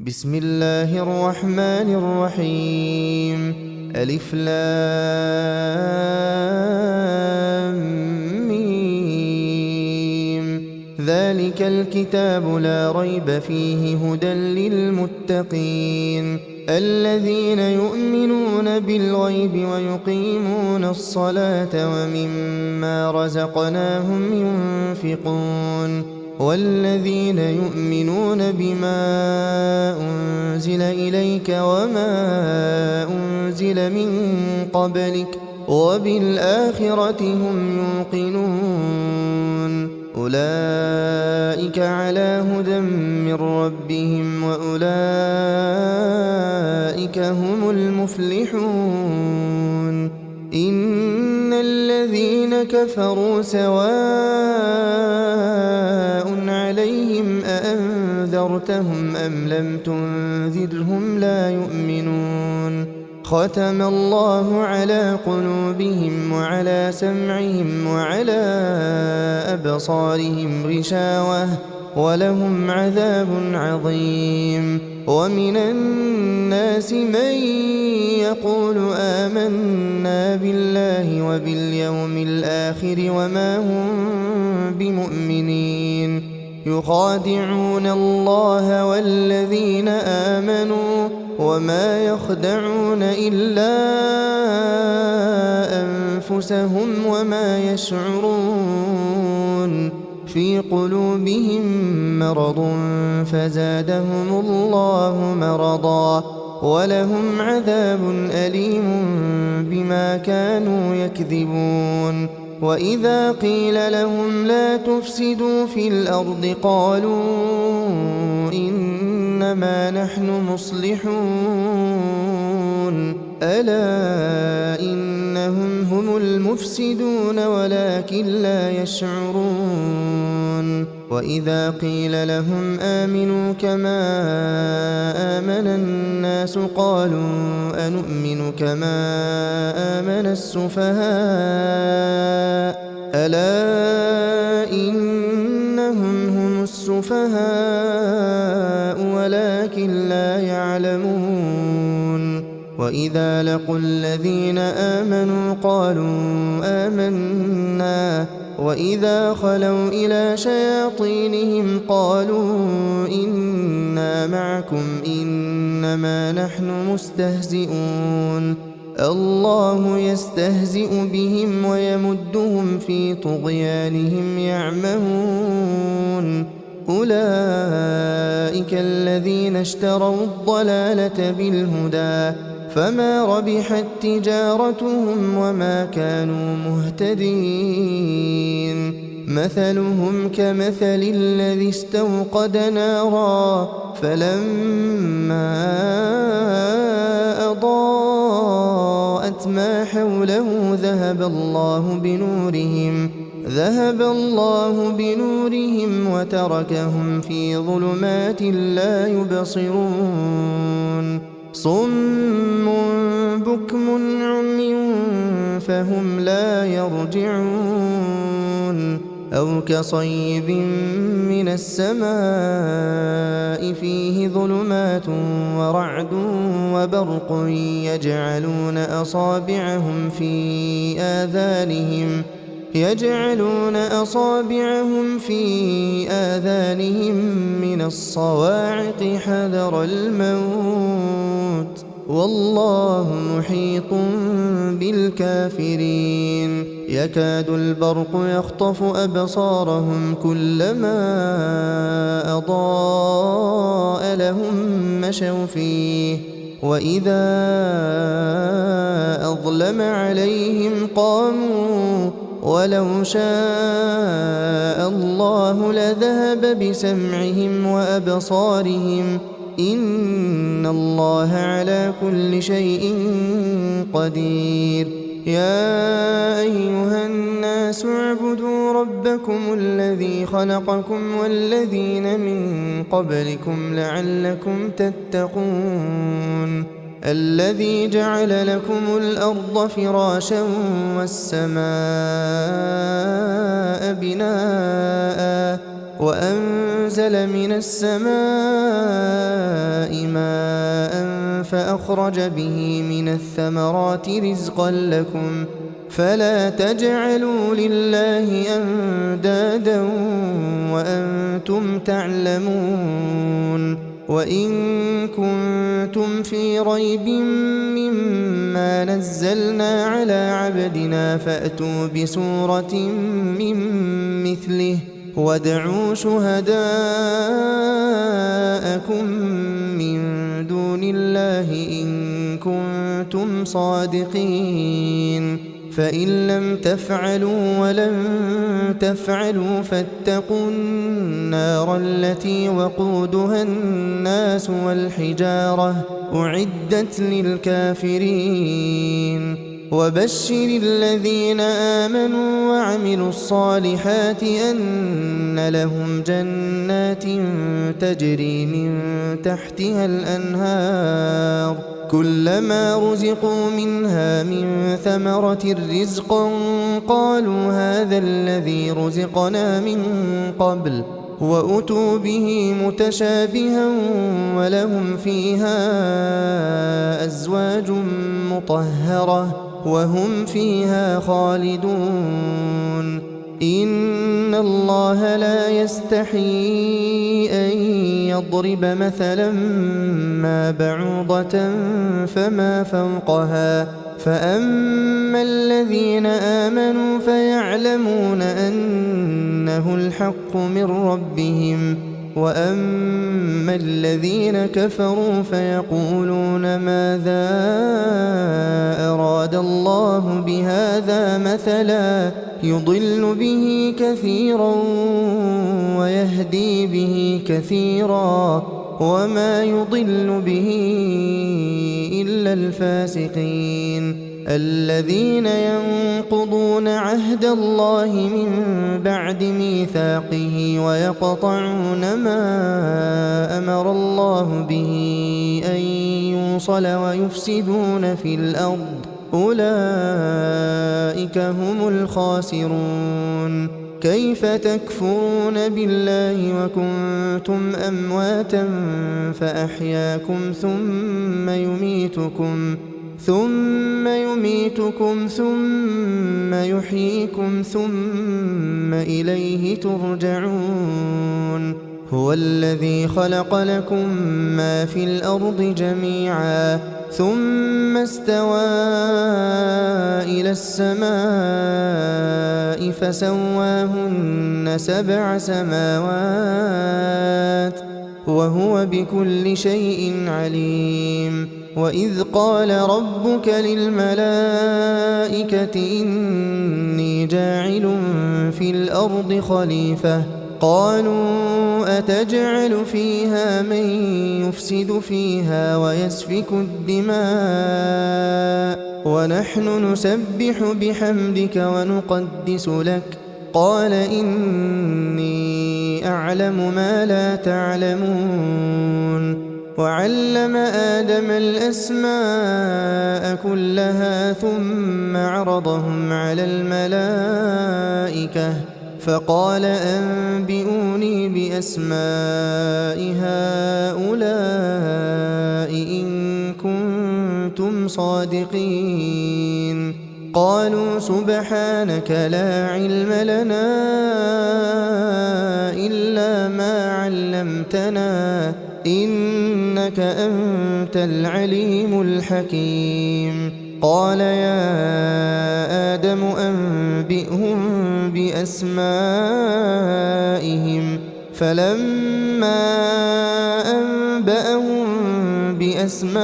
بسم الله الرحمن الرحيم. ألف لام ميم. ذلك الكتاب لا ريب فيه هدى للمتقين الذين يؤمنون بالغيب ويقيمون الصلاة ومما رزقناهم ينفقون والذين يؤمنون بما أنزل إليك وما أنزل من قبلك وبالآخرة هم يوقنون أولئك على هدى من ربهم وأولئك هم المفلحون. إن الذين كفروا سواء عليهم أأنذرتهم أم لم تنذرهم لا يؤمنون. ختم الله على قلوبهم وعلى سمعهم وعلى أبصارهم غشاوة ولهم عذاب عظيم. ومن الناس من يقول آمنا بالله وباليوم الآخر وما هم بمؤمنين يخادعون الله والذين آمنوا وما يخدعون إلا أنفسهم وما يشعرون. في قلوبهم مرض فزادهم الله مرضا ولهم عذاب أليم بما كانوا يكذبون. وإذا قيل لهم لا تفسدوا في الأرض قالوا إنما نحن مصلحون ألا إنهم هم المفسدون ولكن لا يشعرون. وإذا قيل لهم آمنوا كما آمن الناس قالوا أنؤمن كما آمن السفهاء ألا إنهم هم السفهاء ولكن لا يعلمون. وإذا لقوا الذين آمنوا قالوا آمنا وإذا خلوا إلى شياطينهم قالوا إنا معكم إنما نحن مستهزئون. الله يستهزئ بهم ويمدهم في طغيانهم يعمهون. أولئك الذين اشتروا الضلالة بالهدى فما ربحت تجارتهم وما كانوا مهتدين. مثلهم كمثل الذي استوقد نارا فلما أضاءت ما حوله ذهب الله بنورهم وتركهم في ظلمات لا يبصرون. صم بكم عمي فهم لا يرجعون. أو كصيب من السماء فيه ظلمات ورعد وبرق يجعلون أصابعهم في آذانهم من الصواعق حذر الموت والله محيط بالكافرين. يكاد البرق يخطف أبصارهم كلما أضاء لهم مشوا فيه وإذا أظلم عليهم قاموا ولو شاء الله لذهب بسمعهم وأبصارهم إن الله على كل شيء قدير. يا أيها الناس اعبدوا ربكم الذي خلقكم والذين من قبلكم لعلكم تتقون. الذي جعل لكم الأرض فراشا والسماء بناء وأنزل من السماء فأخرج به من الثمرات رزقا لكم فلا تجعلوا لله أندادا وأنتم تعلمون وإن كنتم في ريب مما نزلنا على عبدنا فأتوا بسورة من مثله وادعوا شهداءكم من دون الله إن كنتم صادقين فإن لم تفعلوا ولن تفعلوا فاتقوا النار التي وقودها الناس والحجارة أعدت للكافرين وبشر الذين آمنوا وعملوا الصالحات أن لهم جنات تجري من تحتها الأنهار كلما رزقوا منها من ثمرة رزقا قالوا هذا الذي رزقنا من قبل وأتوا به متشابها ولهم فيها أزواج مطهرة وهم فيها خالدون إن الله لا يستحيي أن يضرب مثلا ما بعوضة فما فوقها فأما الذين آمنوا فيعلمون أنه الحق من ربهم وأما الذين كفروا فيقولون ماذا أراد الله بهذا مثلا يضل به كثيرا ويهدي به كثيرا وما يضل به إلا الفاسقين الذين ينقضون عهد الله من بعد ميثاقه ويقطعون ما أمر الله به أن يوصل ويفسدون في الأرض أولئك هم الخاسرون كيف تكفرون بالله وكنتم أمواتا فأحياكم ثم يميتكم ثم يحييكم ثم إليه ترجعون هو الذي خلق لكم ما في الأرض جميعا ثم استوى إلى السماء فسواهن 7 سماوات وهو بكل شيء عليم وإذ قال ربك للملائكة إني جاعل في الأرض خليفة قالوا أتجعل فيها من يفسد فيها ويسفك الدماء ونحن نسبح بحمدك ونقدس لك قال إني أعلم ما لا تعلمون وعلم آدم الأسماء كلها ثم عرضهم على الملائكة فقال أنبئوني بأسماء هؤلاء إن كنتم صادقين قالوا سبحانك لا علم لنا إلا ما علمتنا إنك أنت العليم الحكيم قال يا آدم أنبئهم بأسمائهم فلما أنبأهم بأسمائهم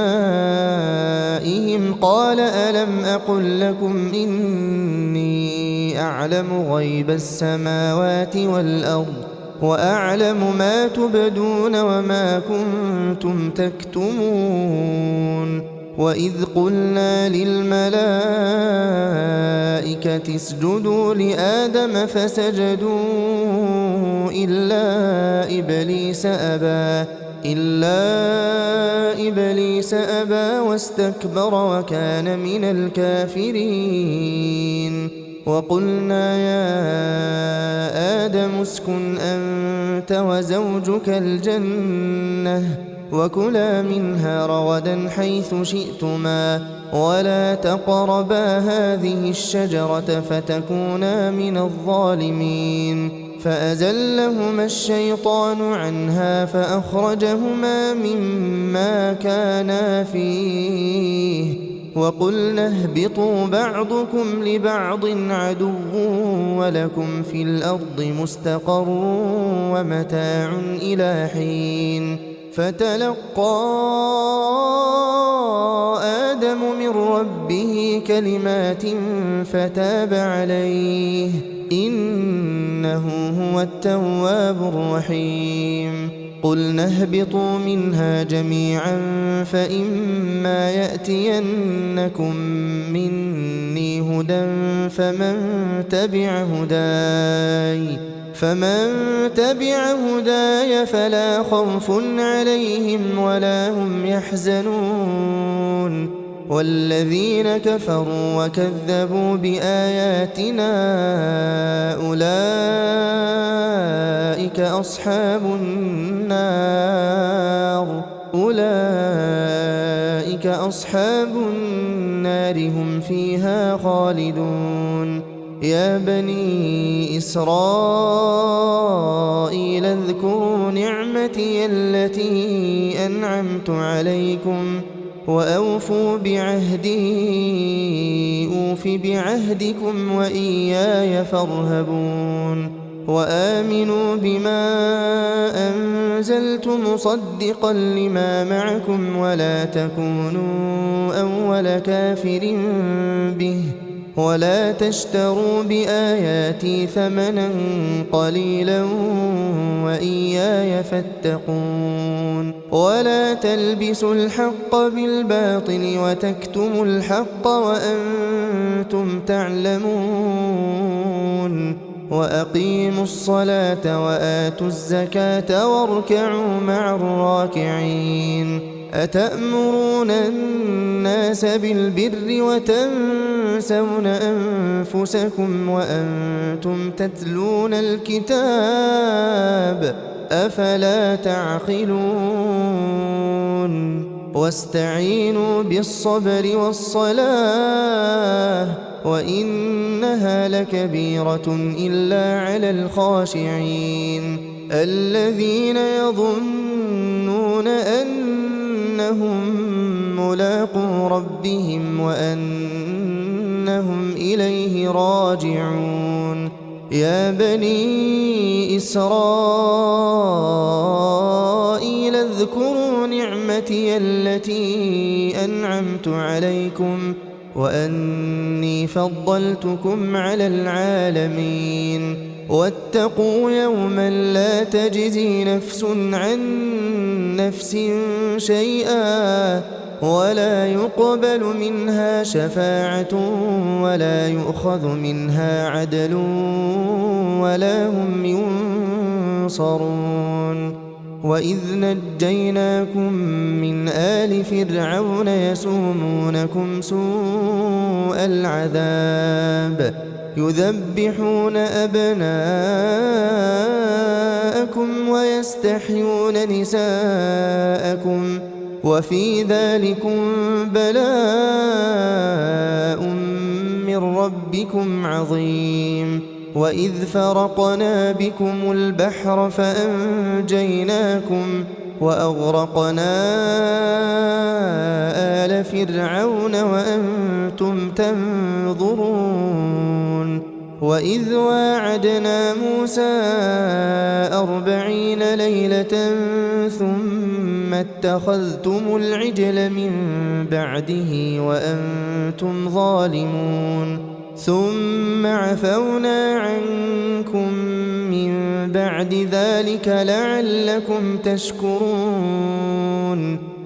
قال ألم أقل لكم إني أعلم غيب السماوات والأرض وأعلم ما تبدون وما كنتم تكتمون وإذ قلنا للملائكة اسجدوا لآدم فسجدوا إلا إبليس أبى واستكبر وكان من الكافرين وقلنا يا آدم اسكن أنت وزوجك الجنة وكلا منها رغدا حيث شئتما ولا تقربا هذه الشجرة فتكونا من الظالمين فأزلهما الشيطان عنها فأخرجهما مما كانا فيه وقلنا اهبطوا بعضكم لبعض عدو ولكم في الأرض مستقر ومتاع إلى حين فتلقى آدم من ربه كلمات فتاب عليه إنه هو التواب الرحيم قلنا اهبطوا منها جميعا فإما يأتينكم مني هدى فمن تبع هداي فلا خوف عليهم ولا هم يحزنون والذين كفروا وكذبوا بآياتنا أولئك أصحاب النار هم فيها خالدون يا بني إسرائيل اذكروا نعمتي التي أنعمت عليكم وأوفوا بعهدي أوف بعهدكم وإياي فارهبون وآمنوا بما أنزلت مصدقا لما معكم ولا تكونوا أول كافر به ولا تشتروا بآياتي ثمنا قليلا وإياي فاتقون ولا تلبسوا الحق بالباطل وتكتموا الحق وأنتم تعلمون وأقيموا الصلاة وآتوا الزكاة واركعوا مع الراكعين أتأمرون الناس بالبر وتنسون أنفسكم وأنتم تتلون الكتاب أفلا تعقلون واستعينوا بالصبر والصلاة وإنها لكبيرة إلا على الخاشعين الذين يظنون أنهم ملاقو ربهم وأنهم إليه راجعون يا بني إسرائيل اذكروا نعمتي التي أنعمت عليكم وأني فضلتكم على العالمين واتقوا يوما لا تجزي نفس عن نفس شيئا ولا يقبل منها شفاعة ولا يؤخذ منها عدل ولا هم ينصرون وإذ نجيناكم من آل فرعون يسومونكم سوء العذاب يذبحون أبناءكم ويستحيون نساءكم وفي ذلكم بلاء من ربكم عظيم وإذ فرقنا بكم البحر فأنجيناكم وأغرقنا آل فرعون وأنتم تنظرون وإذ واعدنا موسى 40 ليلة ثم اتخذتم العجل من بعده وأنتم ظالمون ثم عفونا عنكم من بعد ذلك لعلكم تشكرون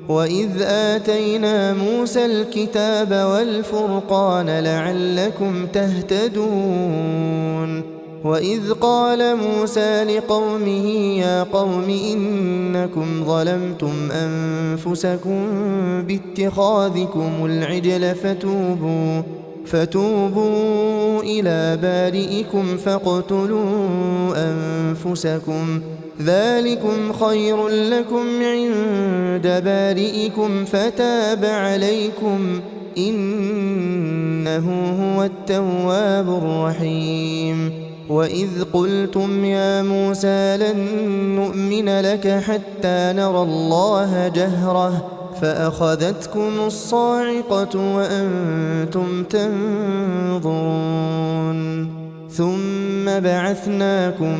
وإذ آتينا موسى الكتاب والفرقان لعلكم تهتدون وإذ قال موسى لقومه يا قوم إنكم ظلمتم أنفسكم باتخاذكم العجل فتوبوا إلى بارئكم فاقتلوا أنفسكم ذلكم خير لكم عند بارئكم فتاب عليكم إنه هو التواب الرحيم وإذ قلتم يا موسى لن نؤمن لك حتى نرى الله جهرة فأخذتكم الصاعقة وأنتم تنظرون ثم بعثناكم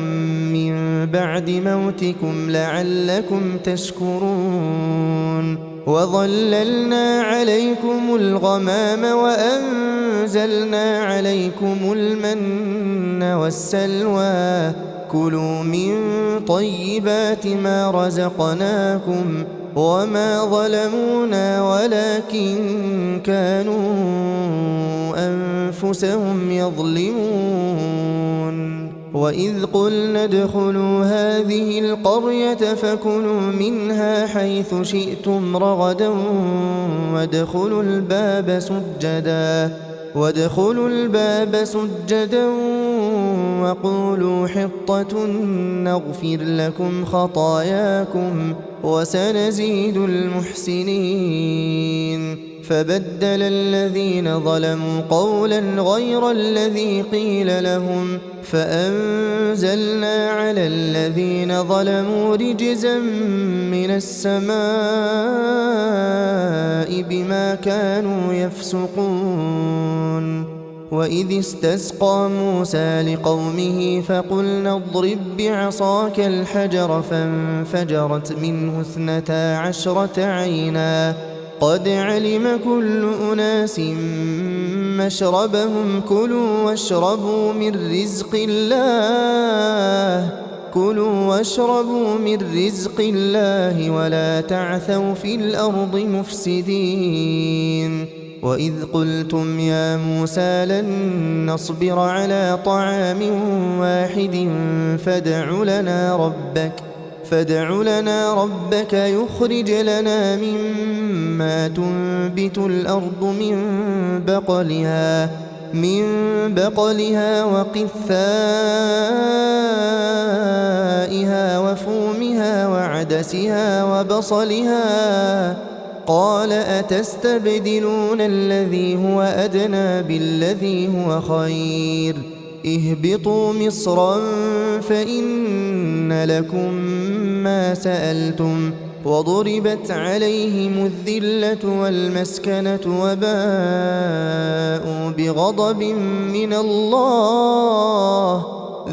من بعد موتكم لعلكم تشكرون وظللنا عليكم الغمام وأنزلنا عليكم المن والسلوى كلوا من طيبات ما رزقناكم وما ظلمونا ولكن كانوا أنفسهم يظلمون وإذ قلنا ادخلوا هذه القرية فكلوا منها حيث شئتم رغدا وادخلوا الباب سجدا وقولوا حطة نغفر لكم خطاياكم وسنزيد المحسنين فبدل الذين ظلموا قولا غير الذي قيل لهم فأنزلنا على الذين ظلموا رجزا من السماء بما كانوا يفسقون وإذ استسقى موسى لقومه فقلنا اضرب بعصاك الحجر فانفجرت منه 12 عينا قد علم كل أناس مشربهم كلوا واشربوا من رزق الله ولا تعثوا في الأرض مفسدين وإذ قلتم يا موسى لن نصبر على طعام واحد فادع لنا ربك يخرج لنا مما تنبت الأرض من بقلها وقثائها وفومها وعدسها وبصلها قال أتستبدلون الذي هو أدنى بالذي هو خير اهبطوا مصرا فإن لكم ما سألتم وضربت عليهم الذلة والمسكنة وباءوا بغضب من الله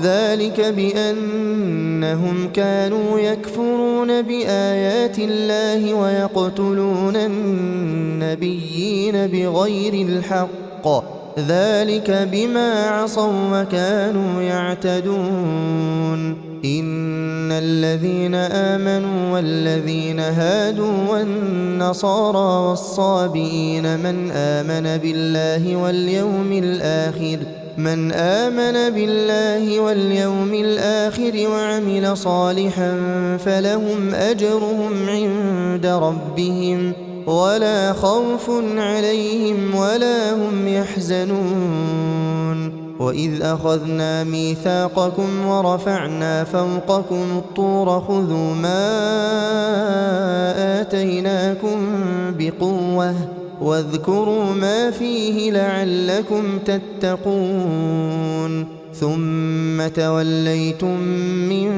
ذلك بأنهم كانوا يكفرون بآيات الله ويقتلون النبيين بغير الحق ذلك بما عصوا وكانوا يعتدون إن الذين آمنوا والذين هادوا والنصارى والصابئين من آمن بالله واليوم الآخر وعمل صالحا فلهم أجرهم عند ربهم ولا خوف عليهم ولا هم يحزنون وإذ أخذنا ميثاقكم ورفعنا فوقكم الطور خذوا ما آتيناكم بقوة واذكروا ما فيه لعلكم تتقون ثم توليتم من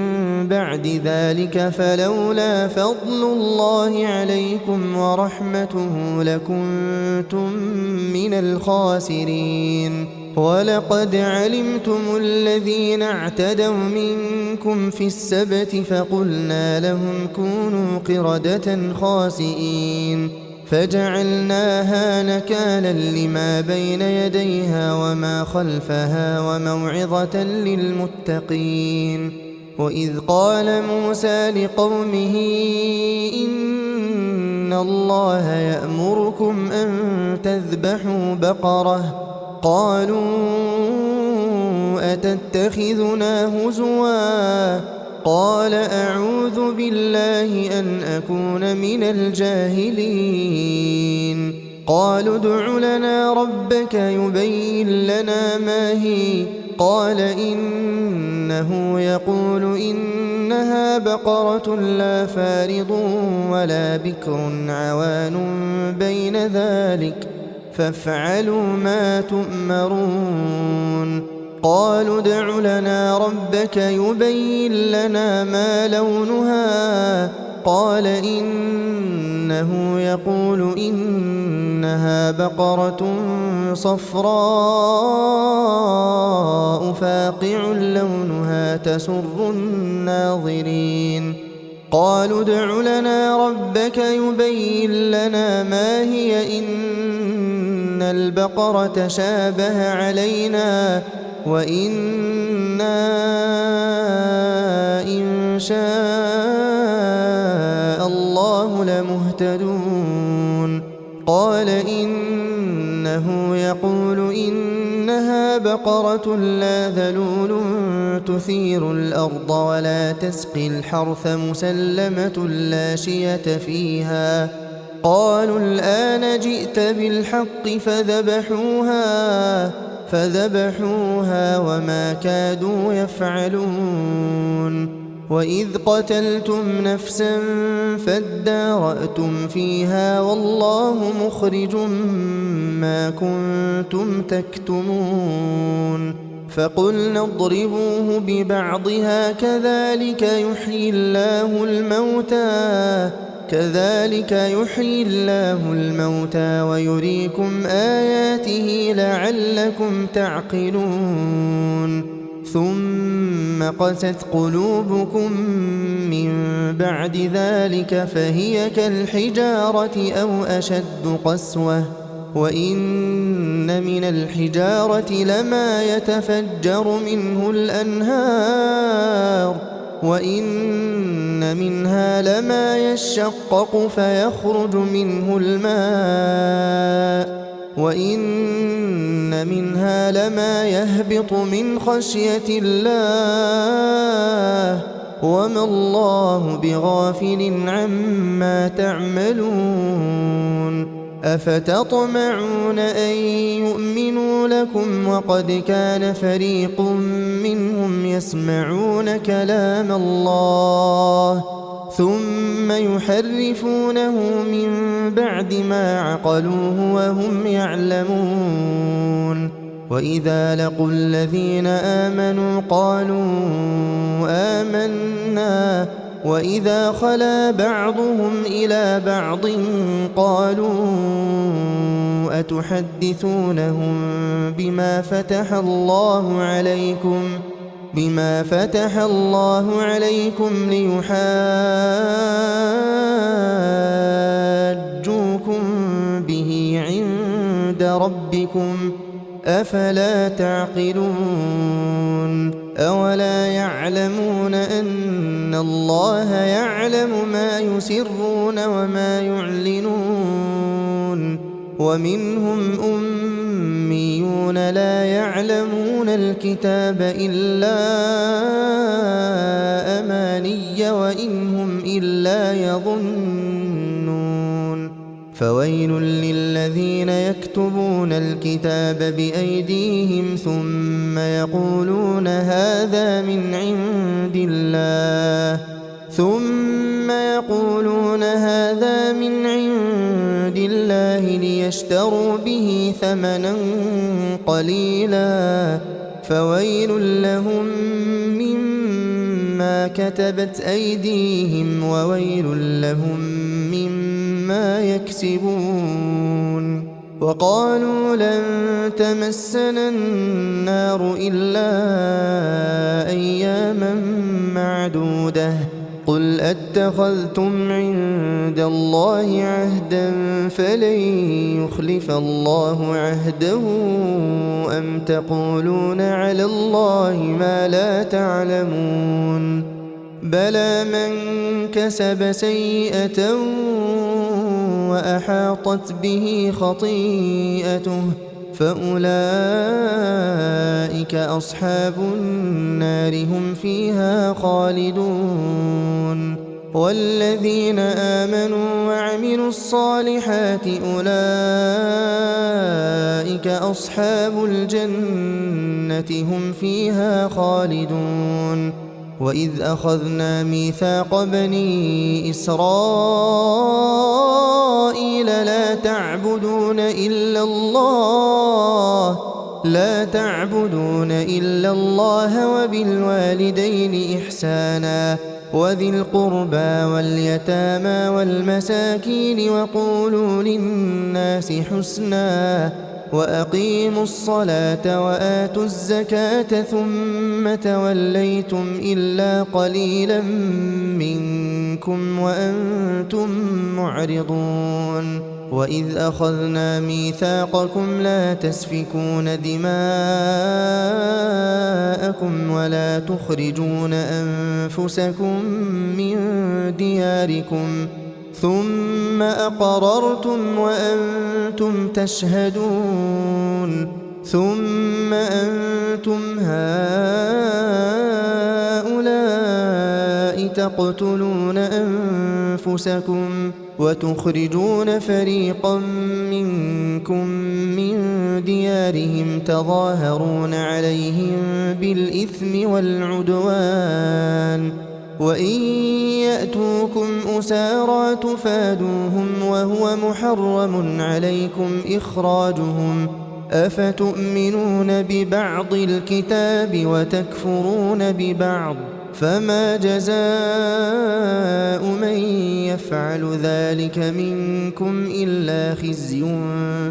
بعد ذلك فلولا فضل الله عليكم ورحمته لكنتم من الخاسرين ولقد علمتم الذين اعتدوا منكم في السبت فقلنا لهم كونوا قردة خاسئين فجعلناها نكالا لما بين يديها وما خلفها وموعظة للمتقين وإذ قال موسى لقومه إن الله يأمركم أن تذبحوا بقرة قالوا أتتخذنا هزوا قال أعوذ بالله أن أكون من الجاهلين قالوا ادع لنا ربك يبين لنا ما هي قال إنه يقول إنها بقرة لا فارض ولا بكر عوان بين ذلك فافعلوا ما تؤمرون قالوا ادع لنا ربك يبين لنا ما لونها قال إنه يقول إنها بقرة صفراء فاقع لونها تسر الناظرين قالوا ادع لنا ربك يبين لنا ما هي إن البقرة شابه علينا وإنا إن شاء الله لمهتدون قال إنه يقول إنها بقرة لا ذلول تثير الأرض ولا تسقي الحرث مسلمة لا شية فيها قالوا الآن جئت بالحق فذبحوها وما كادوا يفعلون وإذ قتلتم نفسا فادارأتم فيها والله مخرج ما كنتم تكتمون فقلنا اضربوه ببعضها كذلك يحيي الله الموتى ويريكم آياته لعلكم تعقلون ثم قست قلوبكم من بعد ذلك فهي كالحجارة أو أشد قسوة وإن من الحجارة لما يتفجر منه الأنهار وإن منها لما يشقق فيخرج منه الماء وإن منها لما يهبط من خشية الله وما الله بغافل عما تعملون أفتطمعون أن يؤمنوا لكم وقد كان فريق منهم يسمعون كلام الله ثم يحرفونه من بعد ما عقلوه وهم يعلمون وإذا لقوا الذين آمنوا قالوا آمنا وإذا خلا بعضهم إلى بعض قالوا أتحدثونهم بما فتح الله عليكم ليحاجوكم به عند ربكم أفلا تعقلون أولا يعلمون أن الله يعلم ما يسرون وما يعلنون ومنهم أميون لا يعلمون الكتاب إلا أماني وإن هم إلا يظنون فويل للذين يكتبون الكتاب بأيديهم ثم يقولون هذا من عند الله ليشتروا به ثمنا قليلا فويل لهم مما كتبت أيديهم وويل لهم مما يكسبون وقالوا لن تمسنا النار إلا أياما معدودة قل أتخذتم عند الله عهدا فلن يخلف الله عهده أم تقولون على الله ما لا تعلمون بلى من كسب سيئة وأحاطت به خطيئته فأولئك أصحاب النار هم فيها خالدون والذين آمنوا وعملوا الصالحات أولئك أصحاب الجنة هم فيها خالدون وإذ أخذنا ميثاق بني إسرائيل لا تعبدون إلا الله وبالوالدين إحسانا وذي القربى واليتامى والمساكين وقولوا للناس حسنا وأقيموا الصلاة وآتوا الزكاة ثم توليتم إلا قليلا منكم وأنتم معرضون وإذ أخذنا ميثاقكم لا تسفكون دماءكم ولا تخرجون أنفسكم من دياركم ثم أقررتم وأنتم تشهدون ثم أنتم هؤلاء تقتلون أنفسكم وتخرجون فريقا منكم من ديارهم تظاهرون عليهم بالإثم والعدوان وإن يأتوكم أسارى تفادوهم وهو محرم عليكم إخراجهم أفتؤمنون ببعض الكتاب وتكفرون ببعض فما جزاء من يفعل ذلك منكم إلا خزي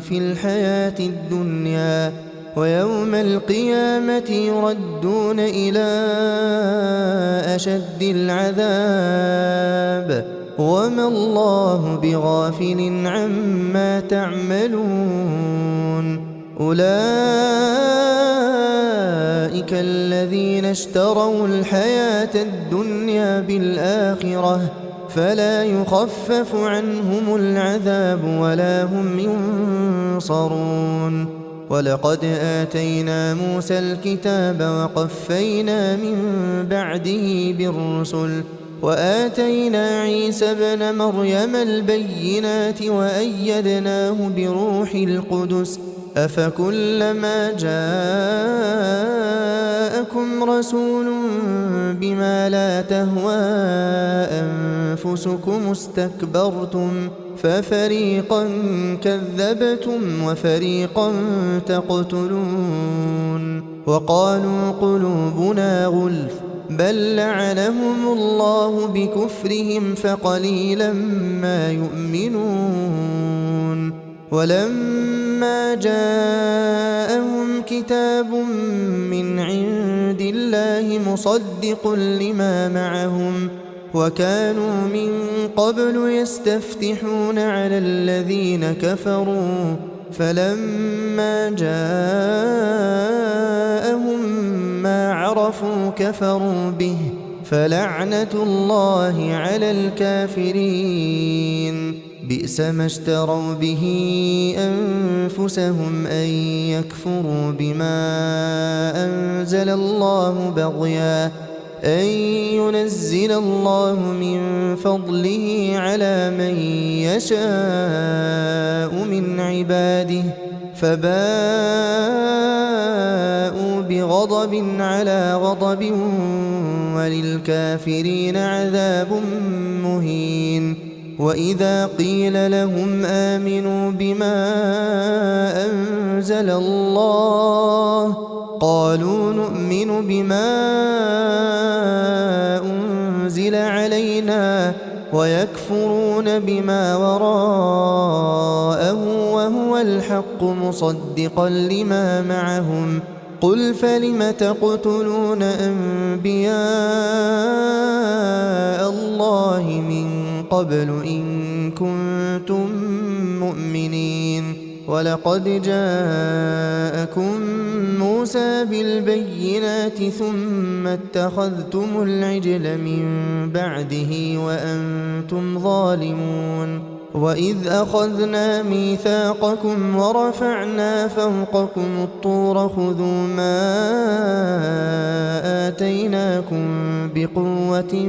في الحياة الدنيا ويوم القيامة يردون إلى أشد العذاب وما الله بغافل عما تعملون أولئك الذين اشتروا الحياة الدنيا بالآخرة فلا يخفف عنهم العذاب ولا هم ينصرون ولقد آتينا موسى الكتاب وقفينا من بعده بالرسل وآتينا عيسى ابن مريم البينات وأيدناه بروح القدس أفكلما جاءكم رسول بما لا تهوى أنفسكم استكبرتم ففريقا كذبتم وفريقا تقتلون وقالوا قلوبنا غلف بل لعنهم الله بكفرهم فقليلا ما يؤمنون ولما جاءهم كتاب من عند الله مصدق لما معهم وكانوا من قبل يستفتحون على الذين كفروا فلما جاءهم ما عرفوا كفروا به فلعنة الله على الكافرين بئس ما اشتروا به أنفسهم أن يكفروا بما أنزل الله بغيا أن ينزل الله من فضله على من يشاء من عباده فباءوا بغضب على غضب وللكافرين عذاب مهين وإذا قيل لهم آمنوا بما أنزل الله قالوا نؤمن بما أنزل علينا ويكفرون بما وراءه وهو الحق مصدقا لما معهم قل فلم تقتلون أنبياء الله من قبل إن كنتم مؤمنين ولقد جاءكم موسى بالبينات ثم اتخذتم العجل من بعده وأنتم ظالمون وإذ أخذنا ميثاقكم ورفعنا فوقكم الطور خذوا ما آتيناكم بقوة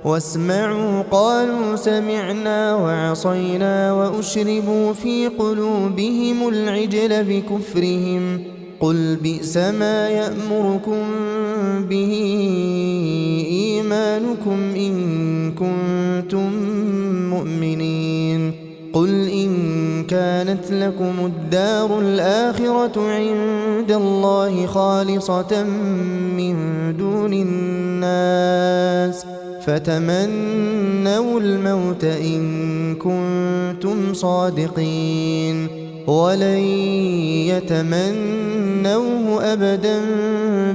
واسمعوا قالوا سمعنا وعصينا وأشربوا في قلوبهم العجل بكفرهم قل بئس ما يأمركم به إيمانكم إن كنتم مؤمنين قل إن كانت لكم الدار الآخرة عند الله خالصة من دون الناس فتمنوا الموت إن كنتم صادقين ولن يتمنوه أبدا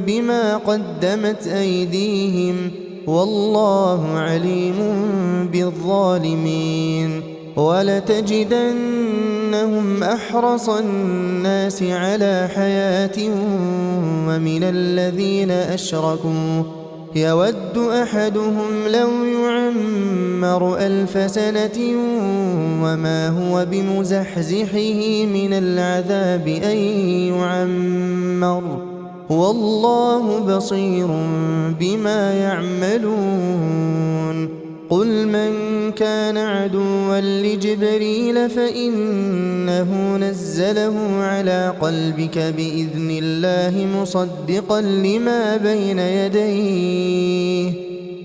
بما قدمت أيديهم والله عليم بالظالمين ولتجدنهم أحرص الناس على حياة ومن الذين أشركوا يود أحدهم لو يعمر 1000 سنة وما هو بمزحزحه من العذاب أن يعمر والله بصير بما يعملون قل من كان عدوا لجبريل فإنه نزله على قلبك بإذن الله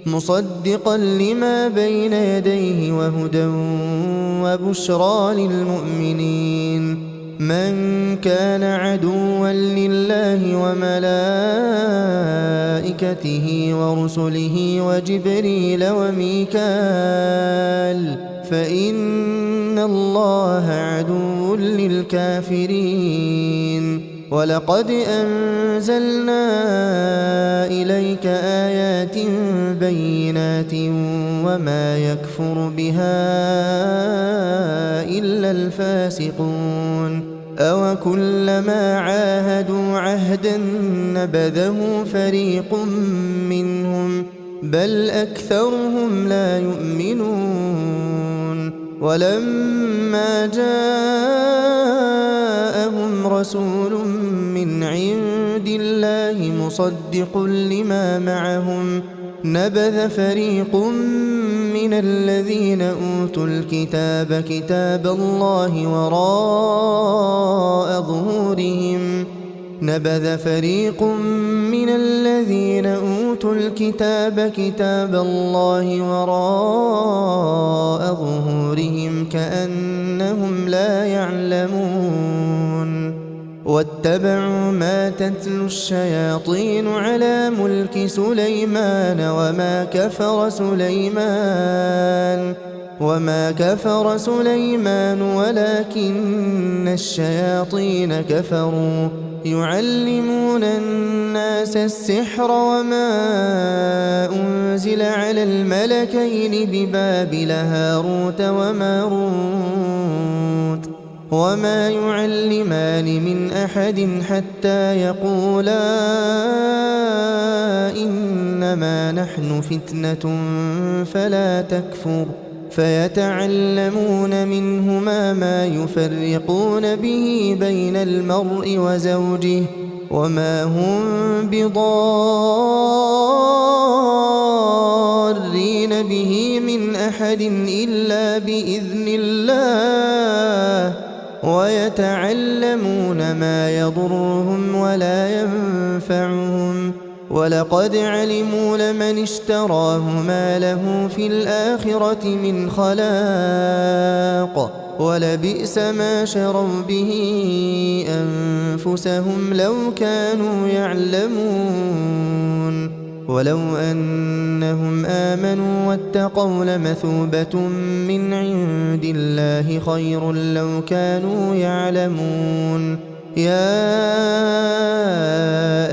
مصدقا لما بين يديه وهدى وبشرى للمؤمنين من كان عدوا لله وملائكته ورسله وجبريل وميكال فإن الله عدو للكافرين ولقد أنزلنا إليك آيات بينات وما يكفر بها إلا الفاسقون أو كلما عاهدوا عهدا نبذه فريق منهم بل أكثرهم لا يؤمنون ولما جاءهم رسول من عند الله مصدق لما معهم نبذ فريق من الذين أوتوا الكتاب كتاب الله وراء ظهورهم نبذ فريق من الذين أوتوا الكتاب كتاب الله وراء ظهورهم كأنهم لا يعلمون واتبعوا ما تتلو الشياطين على ملك سليمان وما كفر سليمان ولكن الشياطين كفروا يعلمون الناس السحر وما أنزل على الملكين ببابل هاروت وماروت وما يعلمان من أحد حتى يقولا إنما نحن فتنة فلا تكفر فيتعلمون منهما ما يفرقون به بين المرء وزوجه وما هم بضارين به من أحد إلا بإذن الله ويتعلمون ما يضرهم ولا ينفعهم ولقد علموا لمن اشتراه ما له في الآخرة من خلاق ولبئس ما شروا به أنفسهم لو كانوا يعلمون ولو أنهم آمنوا واتقوا لمثوبة من عند الله خير لو كانوا يعلمون يا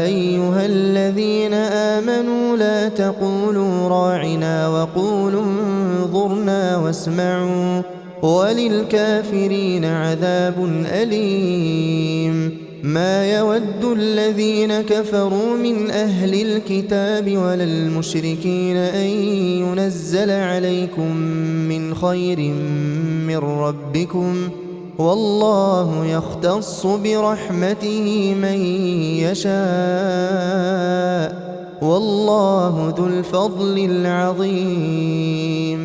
أيها الذين آمنوا لا تقولوا راعنا وقولوا انظرنا واسمعوا وللكافرين عذاب أليم ما يود الذين كفروا من أهل الكتاب ولا المشركين أن ينزل عليكم من خير من ربكم والله يختص برحمته من يشاء والله ذو الفضل العظيم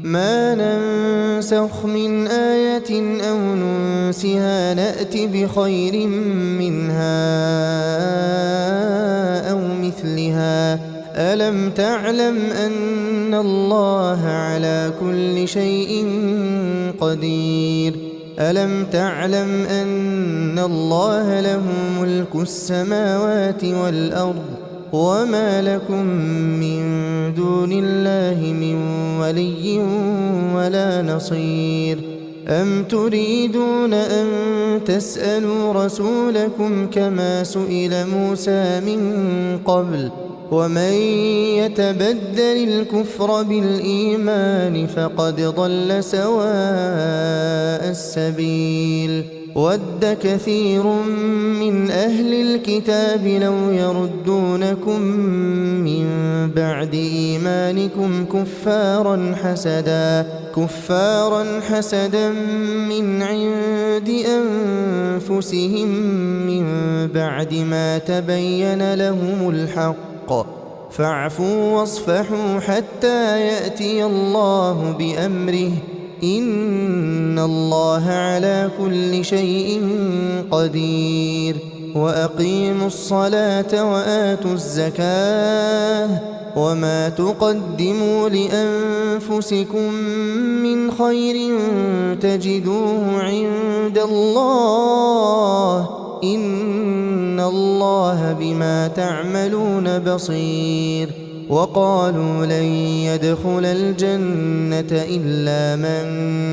ما ننسخ من آية أو ننسها نأت بخير منها أو مثلها ألم تعلم أن الله على كل شيء قدير ألم تعلم أن الله له ملك السماوات والأرض وما لكم من دون الله من ولي ولا نصير أم تريدون أن تسألوا رسولكم كما سئل موسى من قبل ومن يتبدل الكفر بالإيمان فقد ضل سواء السبيل ود كثير من أهل الكتاب لو يردونكم من بعد إيمانكم كفارا حسدا من عند أنفسهم من بعد ما تبين لهم الحق فاعفوا واصفحوا حتى يأتي الله بأمره إن الله على كل شيء قدير وأقيموا الصلاة وآتوا الزكاة وما تقدموا لأنفسكم من خير تجدوه عند الله إن الله بما تعملون بصير وقالوا لن يدخل الجنة إلا من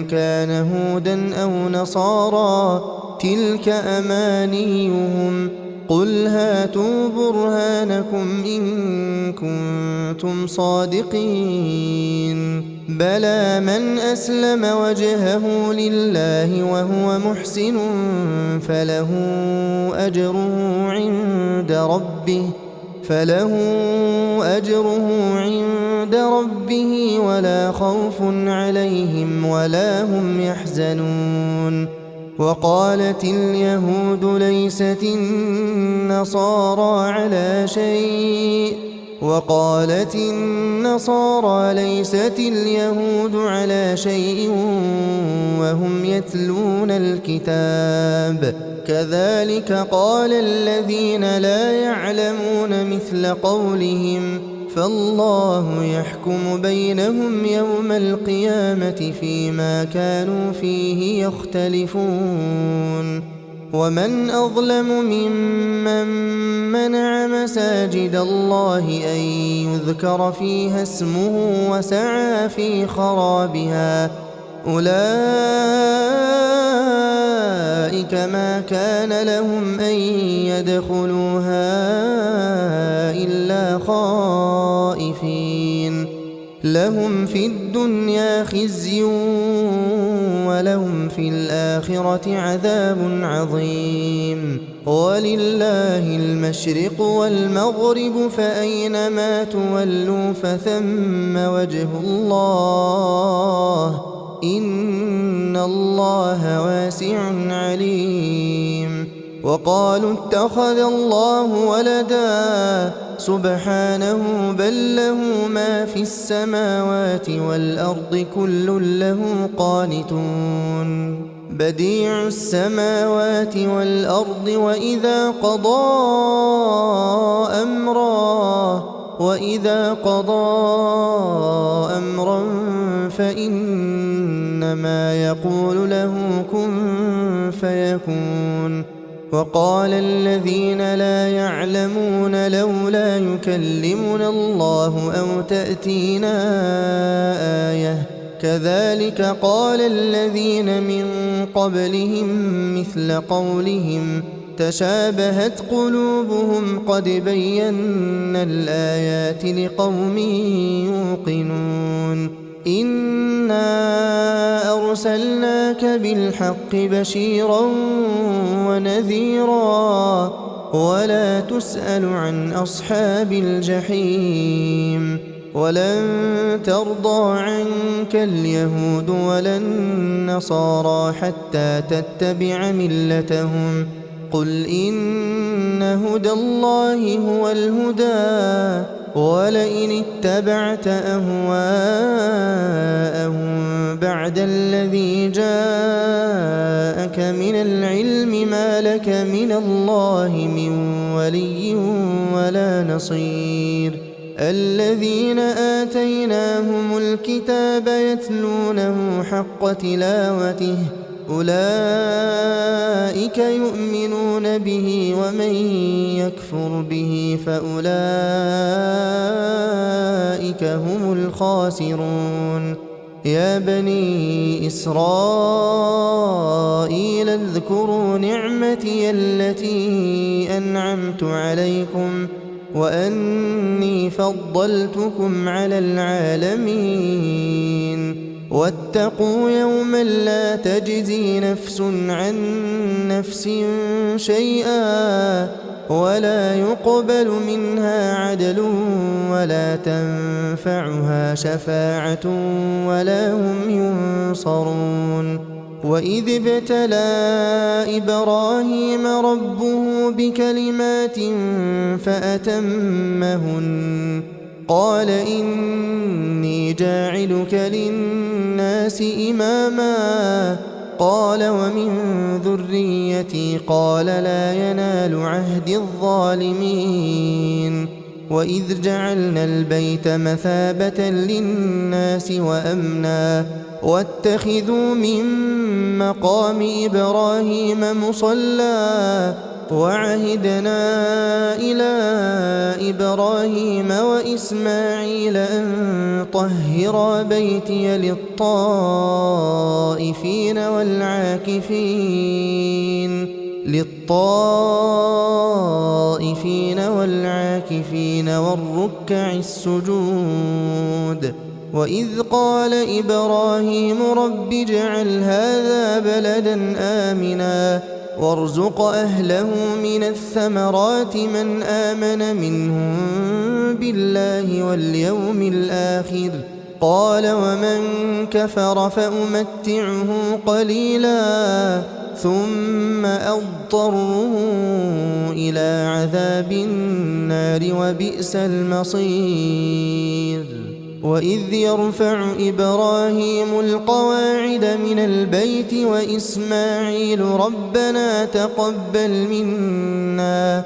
كان هودا أو نصارى تلك أمانيهم قل هاتوا برهانكم إن كنتم صادقين بلى من أسلم وجهه لله وهو محسن فله أجره عند ربه ولا خوف عليهم ولا هم يحزنون وقالت اليهود ليست النصارى على شيء وقالت النصارى ليست اليهود على شيء وهم يتلون الكتاب كذلك قال الذين لا يعلمون مثل قولهم فالله يحكم بينهم يوم القيامة فيما كانوا فيه يختلفون ومن أظلم ممن منع مساجد الله أن يذكر فيها اسمه وسعى في خرابها أولئك ما كان لهم أن يدخلوها إلا خائفين لهم في الدنيا خزي ولهم في الآخرة عذاب عظيم ولله المشرق والمغرب فأينما تولوا فثم وجه الله إن الله واسع عليم وقالوا اتخذ الله ولدا سبحانه بل له ما في السماوات والأرض كل له قانتون بديع السماوات والأرض وإذا قضى أمرا فإنما يقول له كن فيكون وقال الذين لا يعلمون لولا يكلمنا الله أو تأتينا آية كذلك قال الذين من قبلهم مثل قولهم تشابهت قلوبهم قد بينا الآيات لقوم يوقنون إنا أرسلناك بالحق بشيرا ونذيرا ولا تسأل عن أصحاب الجحيم ولن ترضى عنك اليهود ولا النصارى حتى تتبع ملتهم قل إن هدى الله هو الهدى ولئن اتبعت أهواءهم بعد الذي جاءك من العلم ما لك من الله من ولي ولا نصير الذين آتيناهم الكتاب يتلونه حق تلاوته أولئك يؤمنون به ومن يكفر به فأولئك هم الخاسرون يا بني إسرائيل اذكروا نعمتي التي أنعمت عليكم وأني فضلتكم على العالمين واتقوا يوما لا تجزي نفس عن نفس شيئا ولا يقبل منها عدل ولا تنفعها شفاعة ولا هم ينصرون وإذ ابتلى إبراهيم ربه بكلمات فأتمهن قال إني جاعلك للناس إماما قال ومن ذريتي قال لا ينال عهد الظالمين وإذ جعلنا البيت مثابة للناس وأمنا واتخذوا من مقام إبراهيم مصلى وعهدنا إلى إبراهيم وإسماعيل أن طهرا بيتي للطائفين والعاكفين والركع السجود وإذ قال إبراهيم رب اجعل هذا بلدا آمنا وارزق أهله من الثمرات من آمن منهم بالله واليوم الآخر قال ومن كفر فأمتعه قليلا ثم أضطره إلى عذاب النار وبئس المصير وإذ يرفع إبراهيم القواعد من البيت وإسماعيل ربنا تقبل منا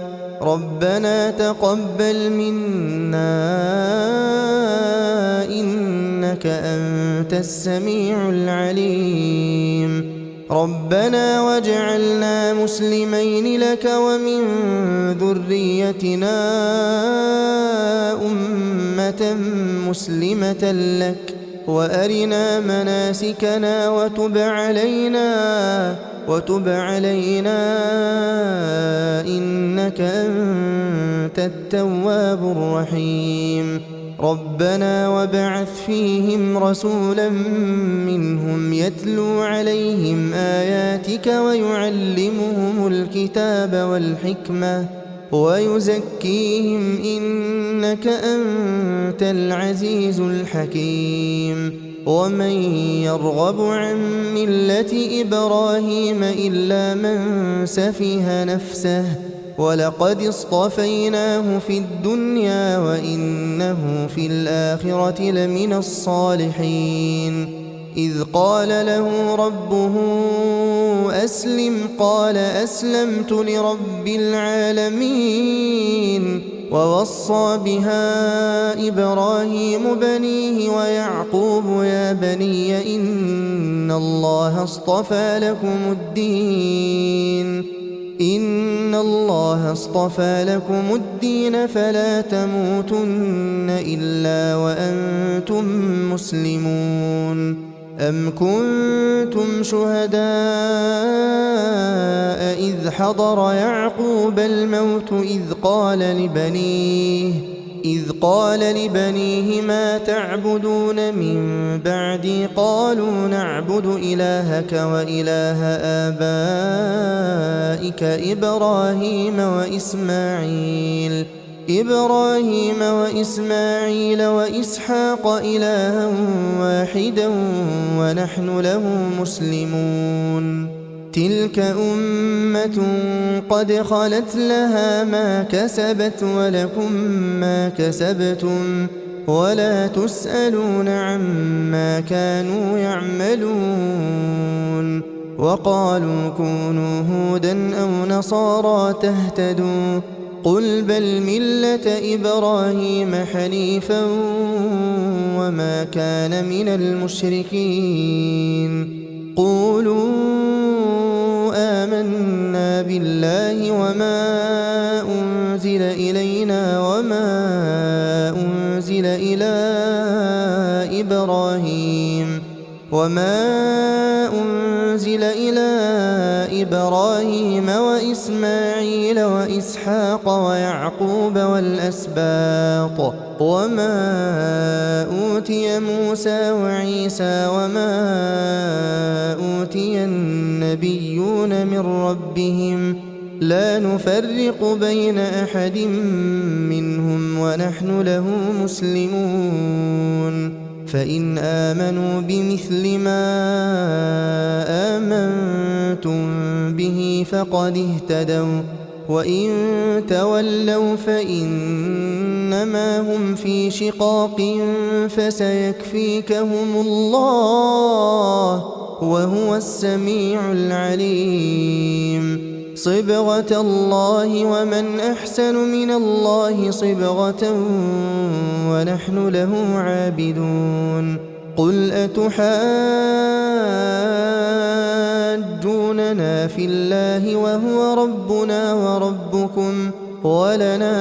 إنك أنت السميع العليم ربنا واجعلنا مسلمين لك ومن ذريتنا أمة مسلمة لك وأرنا مناسكنا وتب علينا إنك أنت التواب الرحيم ربنا وابعث فيهم رسولا منهم يتلو عليهم آياتك ويعلمهم الكتاب والحكمة ويزكيهم إنك أنت العزيز الحكيم ومن يرغب عن ملة إبراهيم إلا من سفه نفسه ولقد اصطفيناه في الدنيا وإنه في الآخرة لمن الصالحين إذ قال له ربه أسلم قال أسلمت لرب العالمين ووصى بها إبراهيم بنيه ويعقوب يا بني إن الله اصطفى لكم الدين فلا تموتن إلا وأنتم مسلمون أم كنتم شهداء إذ حضر يعقوب الموت إذ إذ قال لبنيه ما تعبدون من بعدي قالوا نعبد إلهك وإله آبائك إبراهيم وإسماعيل وإسحاق إلها واحدا ونحن له مسلمون تلك أمة قد خلت لها ما كسبت ولكم ما كسبتم ولا تسألون عما كانوا يعملون وقالوا كونوا هودا أو نصارى تهتدوا قل بل ملة إبراهيم حنيفا وما كان من المشركين قولوا آمنا بالله وما أنزل إلينا وما أنزل إلى إبراهيم وإسماعيل وإسحاق ويعقوب والأسباط وما أوتي موسى وعيسى وما أوتي النبيون من ربهم لا نفرق بين أحد منهم ونحن له مسلمون فإن آمنوا بمثل ما آمنتم به فقد اهتدوا وإن تولوا فإنما هم في شقاق فسيكفيكهم الله وهو السميع العليم صبغة الله ومن أحسن من الله صبغة ونحن له عابدون قل أتحاجوننا في الله وهو ربنا وربكم ولنا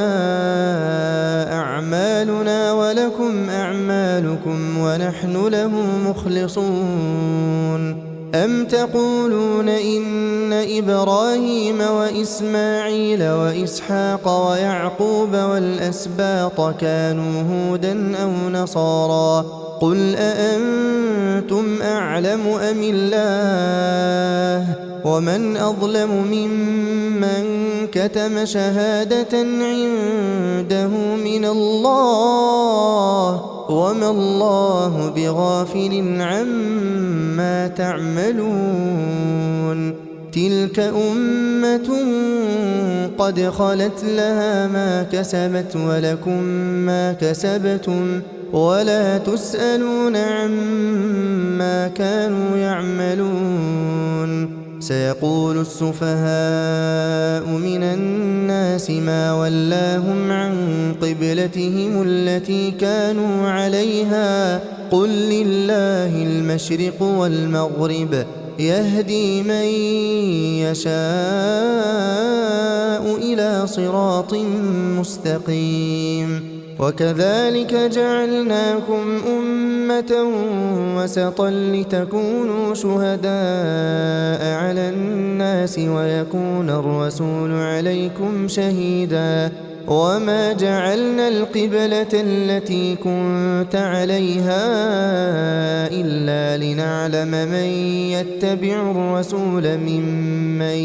أعمالنا ولكم أعمالكم ونحن له مخلصون أم تقولون إن إبراهيم وإسماعيل وإسحاق ويعقوب والأسباط كانوا هودا أو نصارى قل أأنتم أعلم أم الله ومن أظلم ممن كتم شهادة عنده من الله وما الله بغافل عما تعملون تلك أمة قد خلت لها ما كسبت ولكم ما كسبتم ولا تسألون عما كانوا يعملون سيقول السفهاء من الناس ما ولاهم عن قبلتهم التي كانوا عليها قل لله المشرق والمغرب يهدي من يشاء إلى صراط مستقيم وكذلك جعلناكم أمة وسطا لتكونوا شهداء على الناس ويكون الرسول عليكم شهيدا وما جعلنا القبلة التي كنت عليها إلا لنعلم من يتبع الرسول ممن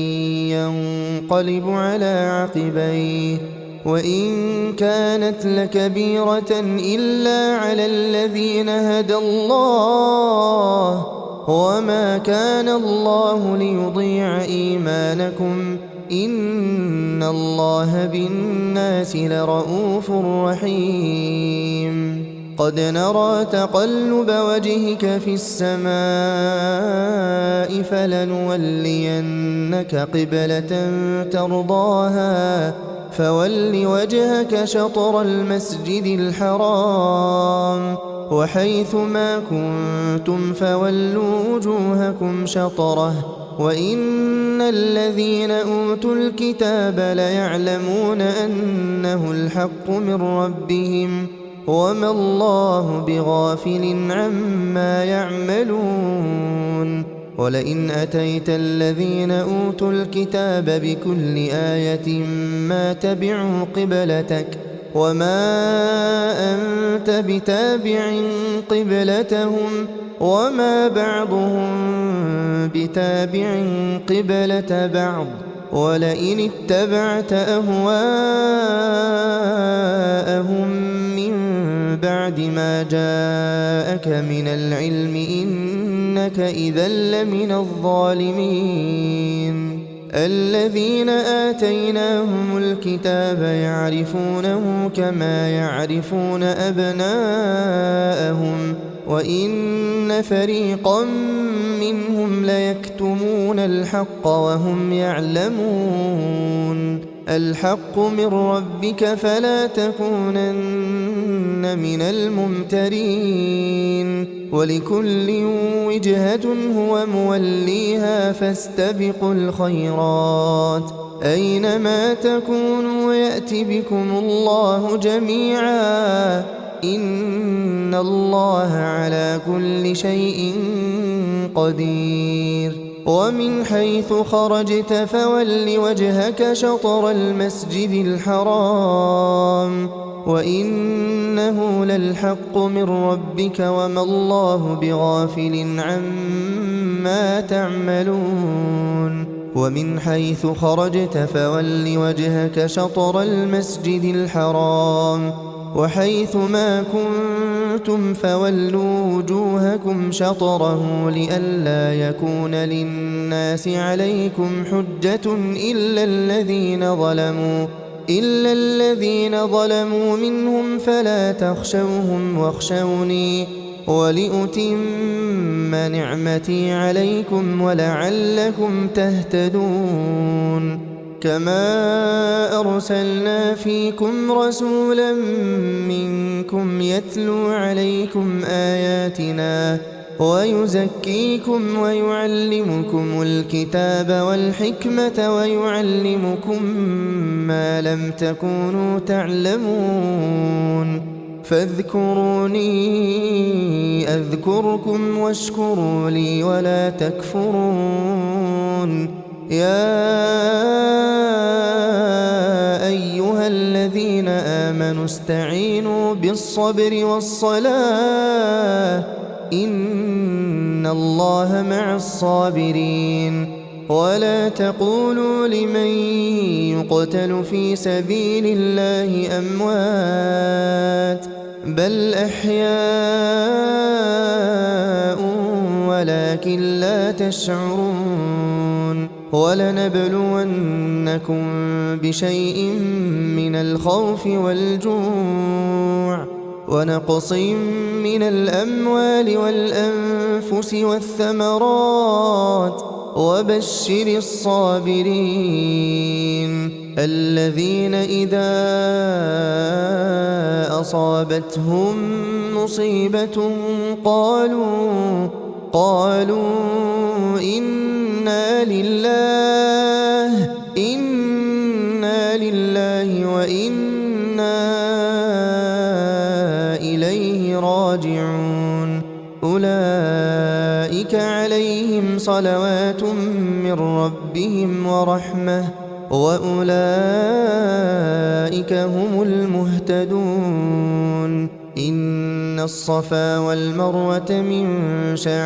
ينقلب على عقبيه وإن كانت لكبيرة إلا على الذين هدى الله وما كان الله ليضيع إيمانكم إن الله بالناس لرؤوف رحيم قد نرى تقلب وجهك في السماء فلنولينك قبلة ترضاها فول وجهك شطر المسجد الحرام وحيث ما كنتم فولوا وجوهكم شطره وإن الذين أوتوا الكتاب ليعلمون أنه الحق من ربهم وما الله بغافل عما يعملون ولئن أتيت الذين أوتوا الكتاب بكل آية ما تبعوا قبلتك وما أنت بتابع قبلتهم وما بعضهم بتابع قبلة بعض ولئن اتبعت أهواءهم من بعد ما جاءك من العلم إنك إذا لمن الظالمين الذين آتيناهم الكتاب يعرفونه كما يعرفون أبناءهم وإن فريقا منهم ليكتمون الحق وهم يعلمون الحق من ربك فلا تكونن من الممترين ولكل وجهة هو موليها فاستبقوا الخيرات أينما تكونوا يأت بكم الله جميعا إن الله على كل شيء قدير ومن حيث خرجت فول وجهك شطر المسجد الحرام وإنه للحق من ربك وما الله بغافل عما تعملون ومن حيث خرجت فول وجهك شطر المسجد الحرام وحيث ما كنتم فولوا وجوهكم شطره لئلا يكون للناس عليكم حجة إلا الذين ظلموا منهم فلا تخشوهم واخشوني ولأتم نعمتي عليكم ولعلكم تهتدون كما أرسلنا فيكم رسولا منكم يتلو عليكم آياتنا ويزكيكم ويعلمكم الكتاب والحكمة ويعلمكم ما لم تكونوا تعلمون فاذكروني أذكركم واشكروا لي ولا تكفرون يا أيها الذين آمنوا استعينوا بالصبر والصلاة إن الله مع الصابرين ولا تقولوا لمن يقتل في سبيل الله أموات بل أحياء ولكن لا تشعرون ولنبلونكم بشيء من الخوف والجوع ونقص من الأموال والأنفس والثمرات وبشر الصابرين الذين إذا أصابتهم مصيبة قالوا إنا لله وإنا إليه راجعون أولئك عليهم صلوات من ربهم ورحمة وأولئك هم المهتدون إن الصفا والمروة من شعائر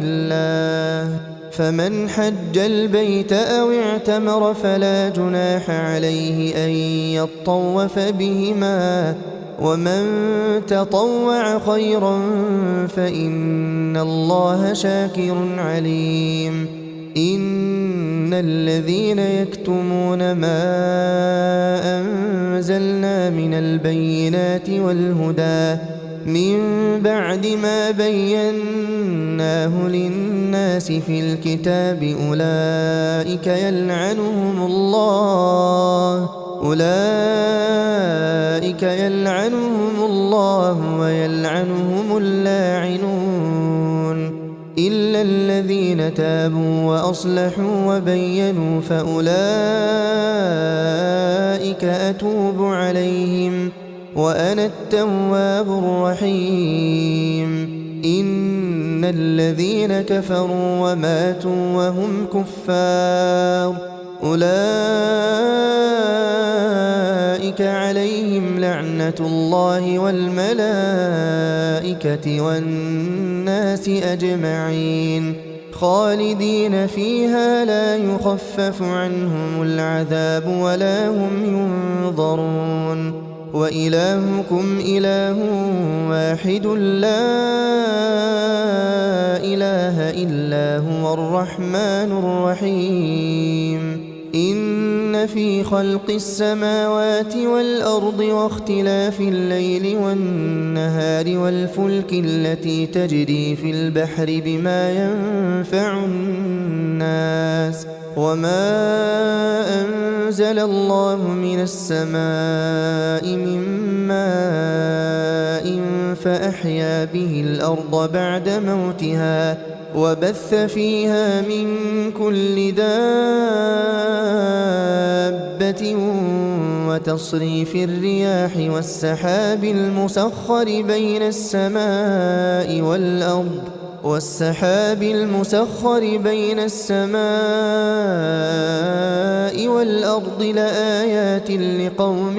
الله فمن حج البيت أو اعتمر فلا جناح عليه أن يطوف بهما ومن تطوع خيرا فإن الله شاكر عليم إن الذين يكتمون ما أنزلنا من البينات والهدى من بعد ما بيناه للناس في الكتاب أولئك يلعنهم الله ويلعنهم اللاعنون إلا الذين تابوا وأصلحوا وبينوا فأولئك أتوب عليهم وأنا التواب الرحيم إن الذين كفروا وماتوا وهم كفار أولئك عليهم لعنة الله والملائكة والناس أجمعين خالدين فيها لا يخفف عنهم العذاب ولا هم ينظرون وإلهكم إله واحد لا إله إلا هو الرحمن الرحيم إن في خلق السماوات والأرض واختلاف الليل والنهار والفلك التي تجري في البحر بما ينفع الناس وما أنزل الله من السماء من ماء فأحيا به الأرض بعد موتها وبث فيها من كل دابة وتصريف الرياح والسحاب المسخر بين السماء والأرض لآيات لقوم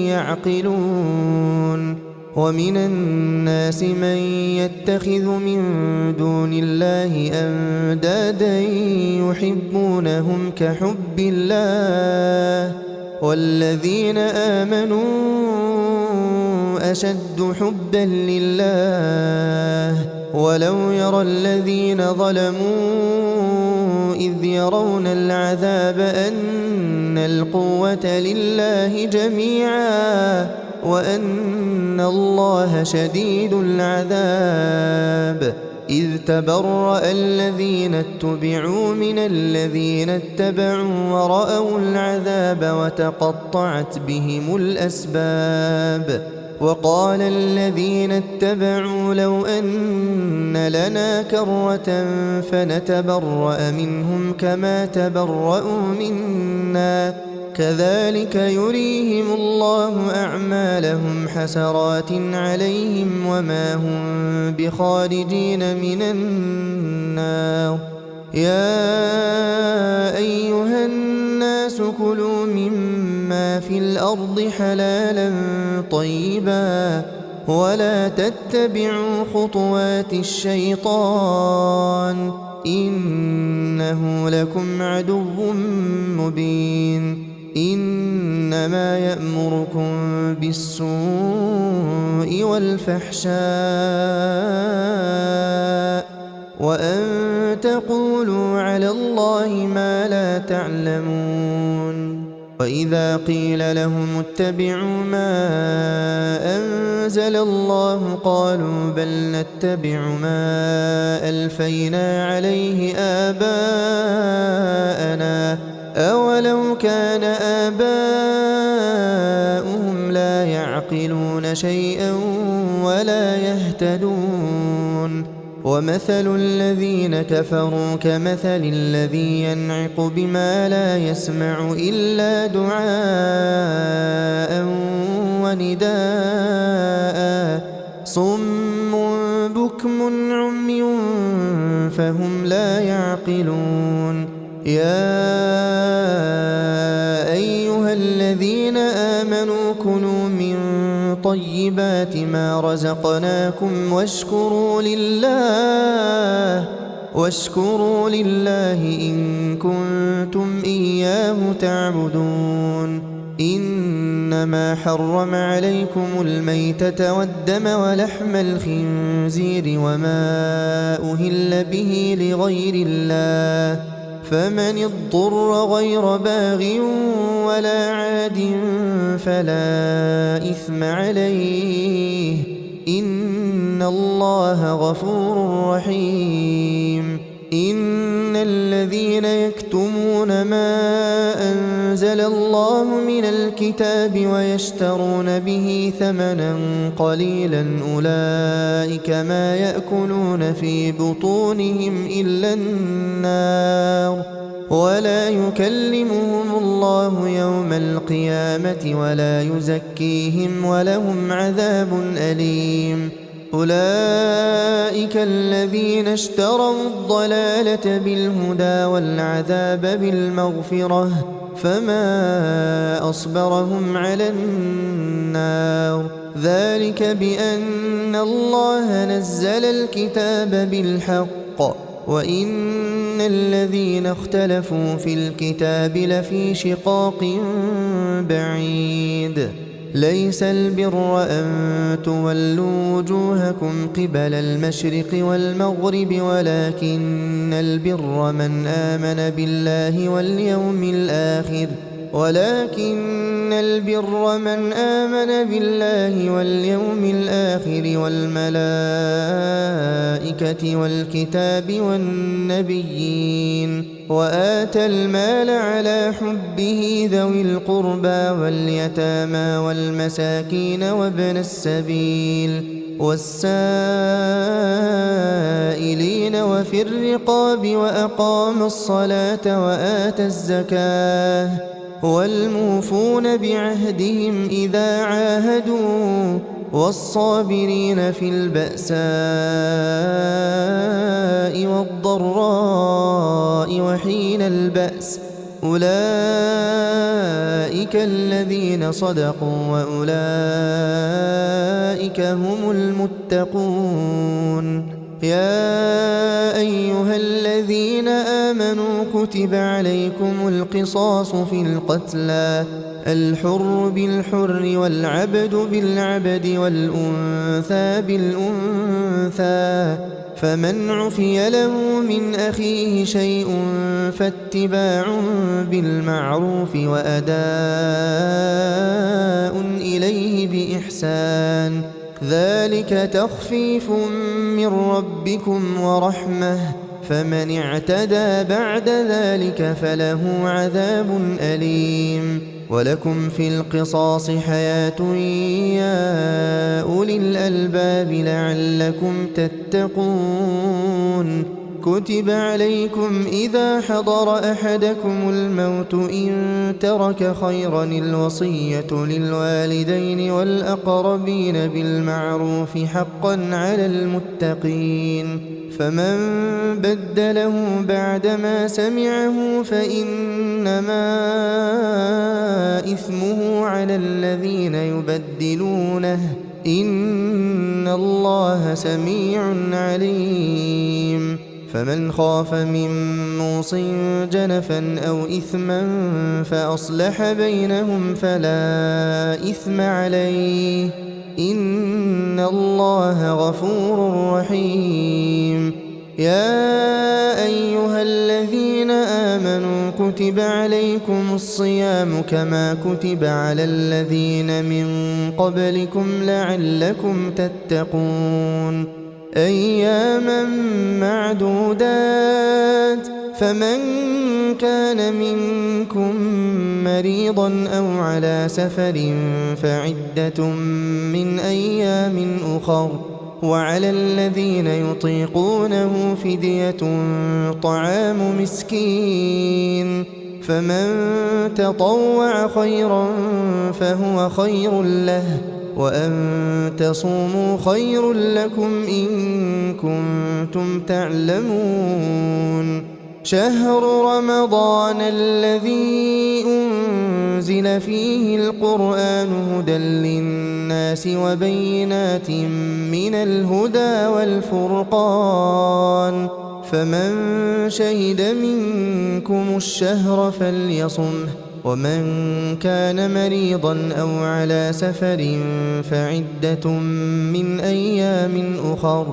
يعقلون ومن الناس من يتخذ من دون الله أندادا يحبونهم كحب الله والذين آمنوا أشد حبا لله ولو يرى الذين ظلموا إذ يرون العذاب أن القوة لله جميعا وأن الله شديد العذاب إذ تبرأ الذين اتبعوا من الذين اتبعوا ورأوا العذاب وتقطعت بهم الأسباب وقال الذين اتبعوا لو أن لنا كرة فنتبرأ منهم كما تبرأوا منا كذلك يريهم الله أعمالهم حسرات عليهم وما هم بخارجين من النار يا أيها الناس كلوا مما في الأرض حلالا طيبا ولا تتبعوا خطوات الشيطان إنه لكم عدو مبين إنما يأمركم بالسوء والفحشاء وأن تقولوا على الله ما لا تعلمون وإذا قيل لهم اتبعوا ما أنزل الله قالوا بل نتبع ما ألفينا عليه آباءنا أولو كان آباؤهم لا يعقلون شيئا ولا يهتدون ومثل الذين كفروا كمثل الذي ينعق بما لا يسمع إلا دعاء ونداء صم بكم عمي فهم لا يعقلون يا أيها الذين آمنوا كلوا من طيبات ما رزقناكم واشكروا لله إن كنتم إياه تعبدون إنما حرم عليكم الميتة والدم ولحم الخنزير وما أهل به لغير الله فمن اضطر غير باغ ولا عاد فلا إثم عليه إن الله غفور رحيم إن الذين يكتمون ما أنزل الله من الكتاب ويشترون به ثمنا قليلا أولئك ما يأكلون في بطونهم إلا النار ولا يكلمهم الله يوم القيامة ولا يزكيهم ولهم عذاب أليم أولئك الذين اشتروا الضلالة بالهدى والعذاب بالمغفرة فما أصبرهم على النار ذلك بأن الله نزل الكتاب بالحق وإن الذين اختلفوا في الكتاب لفي شقاق بعيد ليس البر أن تولوا وجوهكم قبل المشرق والمغرب ولكن البر من آمن بالله واليوم الآخر والملائكة والكتاب والنبيين وآتى المال على حبه ذوي القربى واليتامى والمساكين وابن السبيل والسائلين وفي الرقاب وأقام الصلاة وآتى الزكاة والموفون بعهدهم إذا عاهدوا والصابرين في البأساء والضراء وحين البأس أولئك الذين صدقوا وأولئك هم المتقون يا أيها الذين آمنوا كتب عليكم القصاص في القتلى الحر بالحر والعبد بالعبد والأنثى بالأنثى فمن عفي له من أخيه شيء فاتباع بالمعروف وأداء إليه بإحسان ذلك تخفيف من ربكم ورحمة فمن اعتدى بعد ذلك فله عذاب أليم ولكم في القصاص حياة يا أولي الألباب لعلكم تتقون كتب عليكم إذا حضر أحدكم الموت إن ترك خيرا الوصية للوالدين والأقربين بالمعروف حقا على المتقين فمن بدله بعدما سمعه فإنما إثمه على الذين يبدلونه إن الله سميع عليم فمن خاف من موص جنفا أو إثما فأصلح بينهم فلا إثم عليه إن الله غفور رحيم يا أيها الذين آمنوا كتب عليكم الصيام كما كتب على الذين من قبلكم لعلكم تتقون أياما معدودات فمن كان منكم مريضا أو على سفر فعدة من أيام أخر وعلى الذين يطيقونه فدية طعام مسكين فمن تطوع خيرا فهو خير له وأن تصوموا خير لكم إن كنتم تعلمون شهر رمضان الذي أنزل فيه القرآن هدى للناس وبينات من الهدى والفرقان فمن شهد منكم الشهر فليصمه ومن كان مريضا أو على سفر فعدة من أيام أخر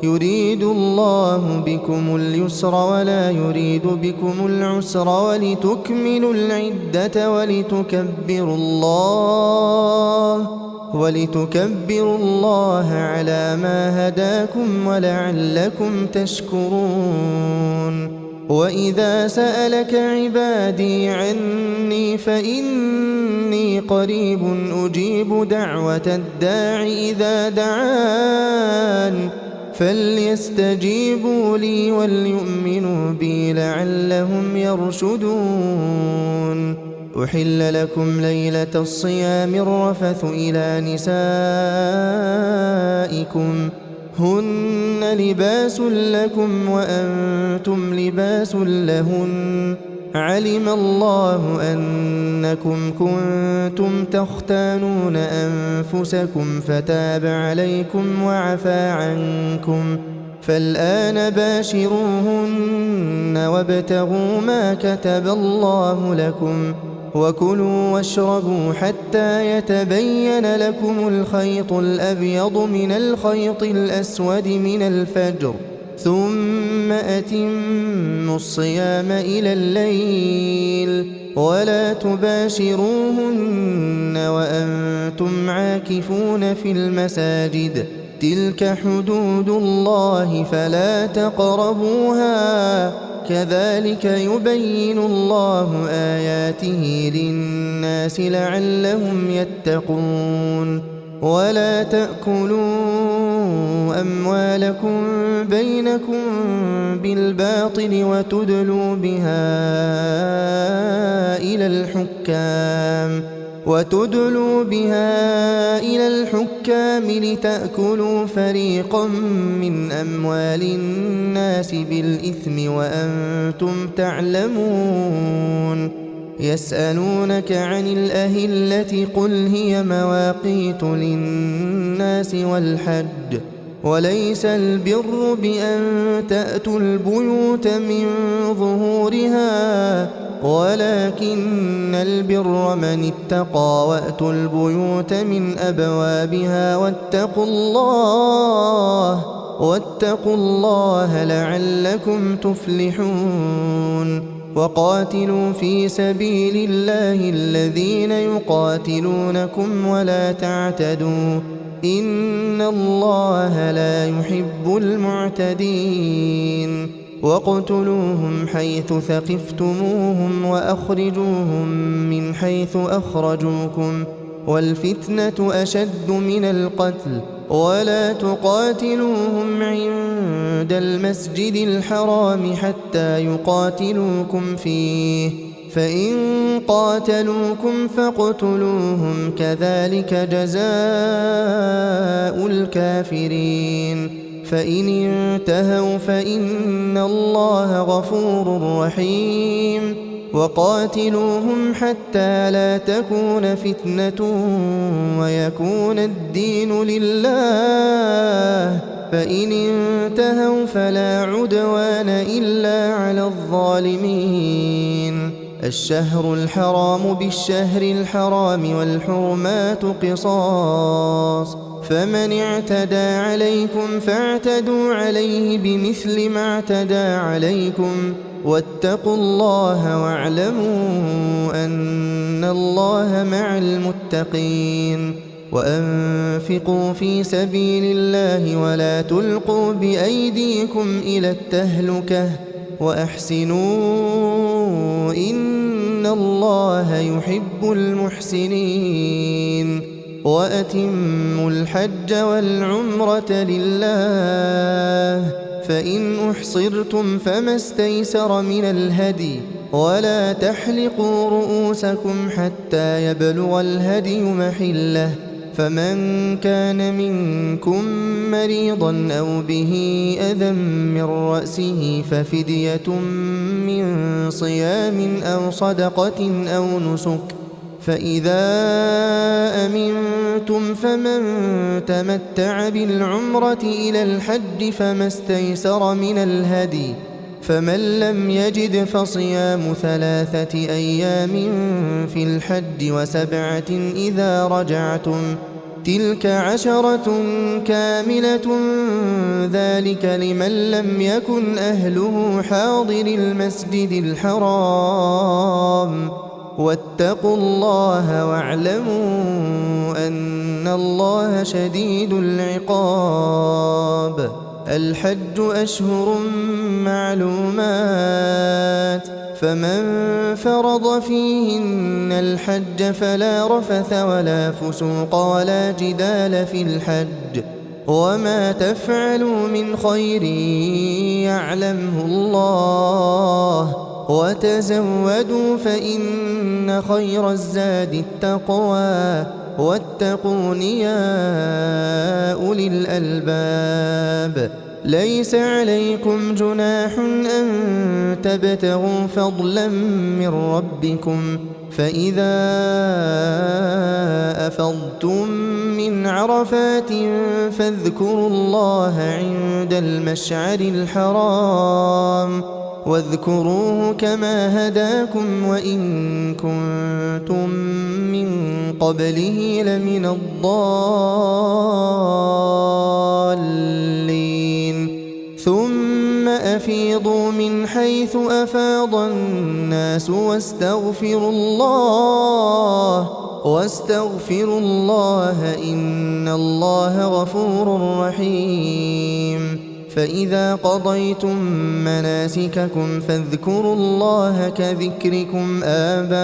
يريد الله بكم اليسر ولا يريد بكم العسر ولتكملوا العدة ولتكبروا الله على ما هداكم ولعلكم تشكرون وإذا سألك عبادي عني فإني قريب أجيب دعوة الداع إذا دعان فليستجيبوا لي وليؤمنوا بي لعلهم يرشدون أحل لكم ليلة الصيام الرفث إلى نسائكم هن لباس لكم وأنتم لباس لهن علم الله أنكم كنتم تختانون أنفسكم فتاب عليكم وعفى عنكم فالآن باشروهن وابتغوا ما كتب الله لكم وكلوا واشربوا حتى يتبين لكم الخيط الأبيض من الخيط الأسود من الفجر ثم أتموا الصيام إلى الليل ولا تباشروهن وأنتم عاكفون في المساجد تلك حدود الله فلا تقربوها كذلك يبين الله آياته للناس لعلهم يتقون ولا تأكلوا أموالكم بينكم بالباطل وتدلوا بها إلى الحكام لتأكلوا فريقا من أموال الناس بالإثم وأنتم تعلمون يسألونك عن الأهلة قل هي مواقيت للناس والحج وليس البر بأن تأتوا البيوت من ظهورها ولكن البر من اتقى وأتوا البيوت من أبوابها واتقوا الله لعلكم تفلحون وقاتلوا في سبيل الله الذين يقاتلونكم ولا تعتدوا إن الله لا يحب المعتدين واقتلوهم حيث ثقفتموهم وأخرجوهم من حيث أخرجوكم والفتنة أشد من القتل ولا تقاتلوهم عند المسجد الحرام حتى يقاتلوكم فيه فإن قاتلوكم فاقتلوهم كذلك جزاء الكافرين فإن انتهوا فإن الله غفور رحيم وقاتلوهم حتى لا تكون فتنة ويكون الدين لله فإن انتهوا فلا عدوان إلا على الظالمين الشهر الحرام بالشهر الحرام والحرمات قصاص فمن اعتدى عليكم فاعتدوا عليه بمثل ما اعتدى عليكم واتقوا الله واعلموا أن الله مع المتقين وأنفقوا في سبيل الله ولا تلقوا بأيديكم إلى التهلكة وأحسنوا إن الله يحب المحسنين وأتموا الحج والعمرة لله فإن أحصرتم فما استيسر من الهدي ولا تحلقوا رؤوسكم حتى يبلغ الهدي محله فمن كان منكم مريضا أو به أذى من رأسه ففدية من صيام أو صدقة أو نسك فإذا أمنتم فمن تمتع بالعمرة إلى الحج فما استيسر من الهدي فمن لم يجد فصيام 3 أيام في الحج و7 إذا رجعتم تلك 10 كاملة ذلك لمن لم يكن أهله حاضر المسجد الحرام واتقوا الله واعلموا أن الله شديد العقاب الحج أشهر معلومات فمن فرض فيهن الحج فلا رفث ولا فسوق ولا جدال في الحج وما تفعلوا من خير يعلمه الله وتزودوا فإن خير الزاد التقوى واتقون يا أولي الألباب. ليس عليكم جناح أن تبتغوا فضلا من ربكم، فإذا أفضتم من عرفات فاذكروا الله عند المشعر الحرام، واذكروه كما هداكم وإن كنتم من قبله لمن الضالين. ثم أفيضوا من حيث أفاض الناس واستغفروا الله إن الله غفور رحيم. فإذا قضيتم مناسككم فاذكروا الله كذكركم آباءكم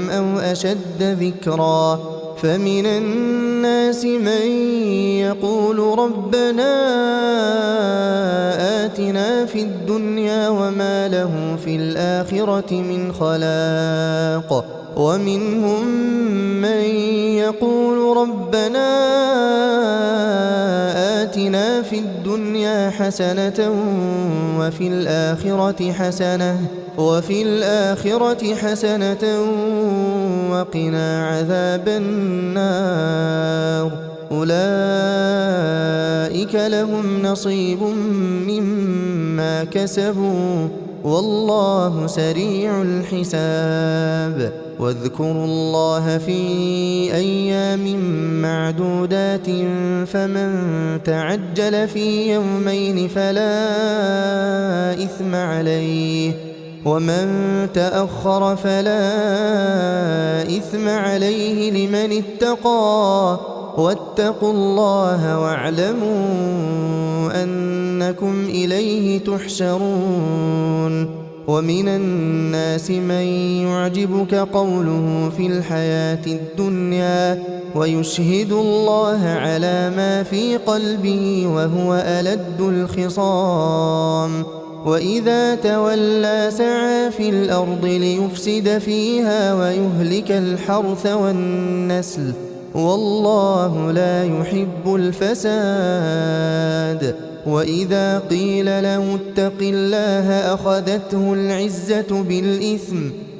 أو أشد ذكرا. فمن الناس من يقول ربنا آتنا في الدنيا وما له في الآخرة من خلاق، ومنهم من يقول ربنا آتنا في الدنيا حسنة وفي الآخرة حسنة وقنا عذاب النار. أولئك لهم نصيب مما كسبوا والله سريع الحساب. واذكروا الله في أيام معدودات، فمن تعجل في يومين فلا إثم عليه، ومن تأخر فلا إثم عليه لمن اتقى. واتقوا الله واعلموا أنكم إليه تحشرون. ومن الناس من يعجبك قوله في الحياة الدنيا ويشهد الله على ما في قلبه وهو ألد الخصام. وإذا تولى سعى في الأرض ليفسد فيها ويهلك الحرث والنسل والله لا يحب الفساد. وإذا قيل له اتق الله أخذته العزة بالإثم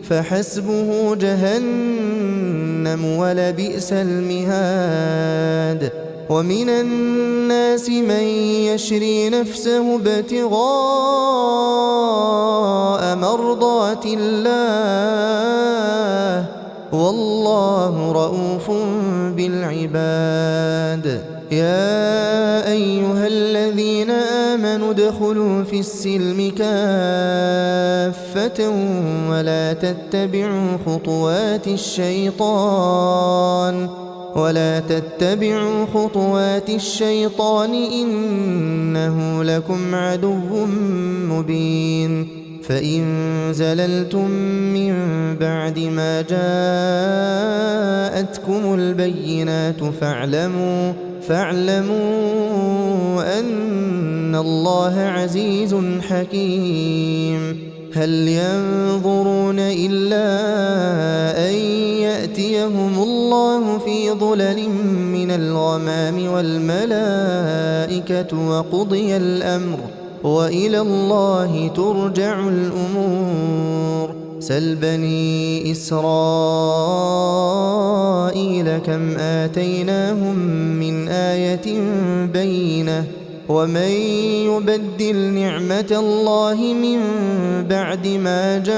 فحسبه جهنم ولبئس المهاد. ومن الناس من يشري نفسه ابتغاء مرضات الله والله رؤوف بالعباد. يا أيها الذين آمنوا ادخلوا في السلم كافة ولا تتبعوا خطوات الشيطان إنه لكم عدو مبين. فإن زللتم من بعد ما جاءتكم البينات فاعلموا أن الله عزيز حكيم. هل ينظرون إلا أن يأتيهم الله في ظلل من الغمام والملائكة وقضي الأمر وإلى الله ترجع الأمور. سل بني إسرائيل كم آتيناهم من آية بينة ومن يبدل نعمة الله من بعد ما جاءته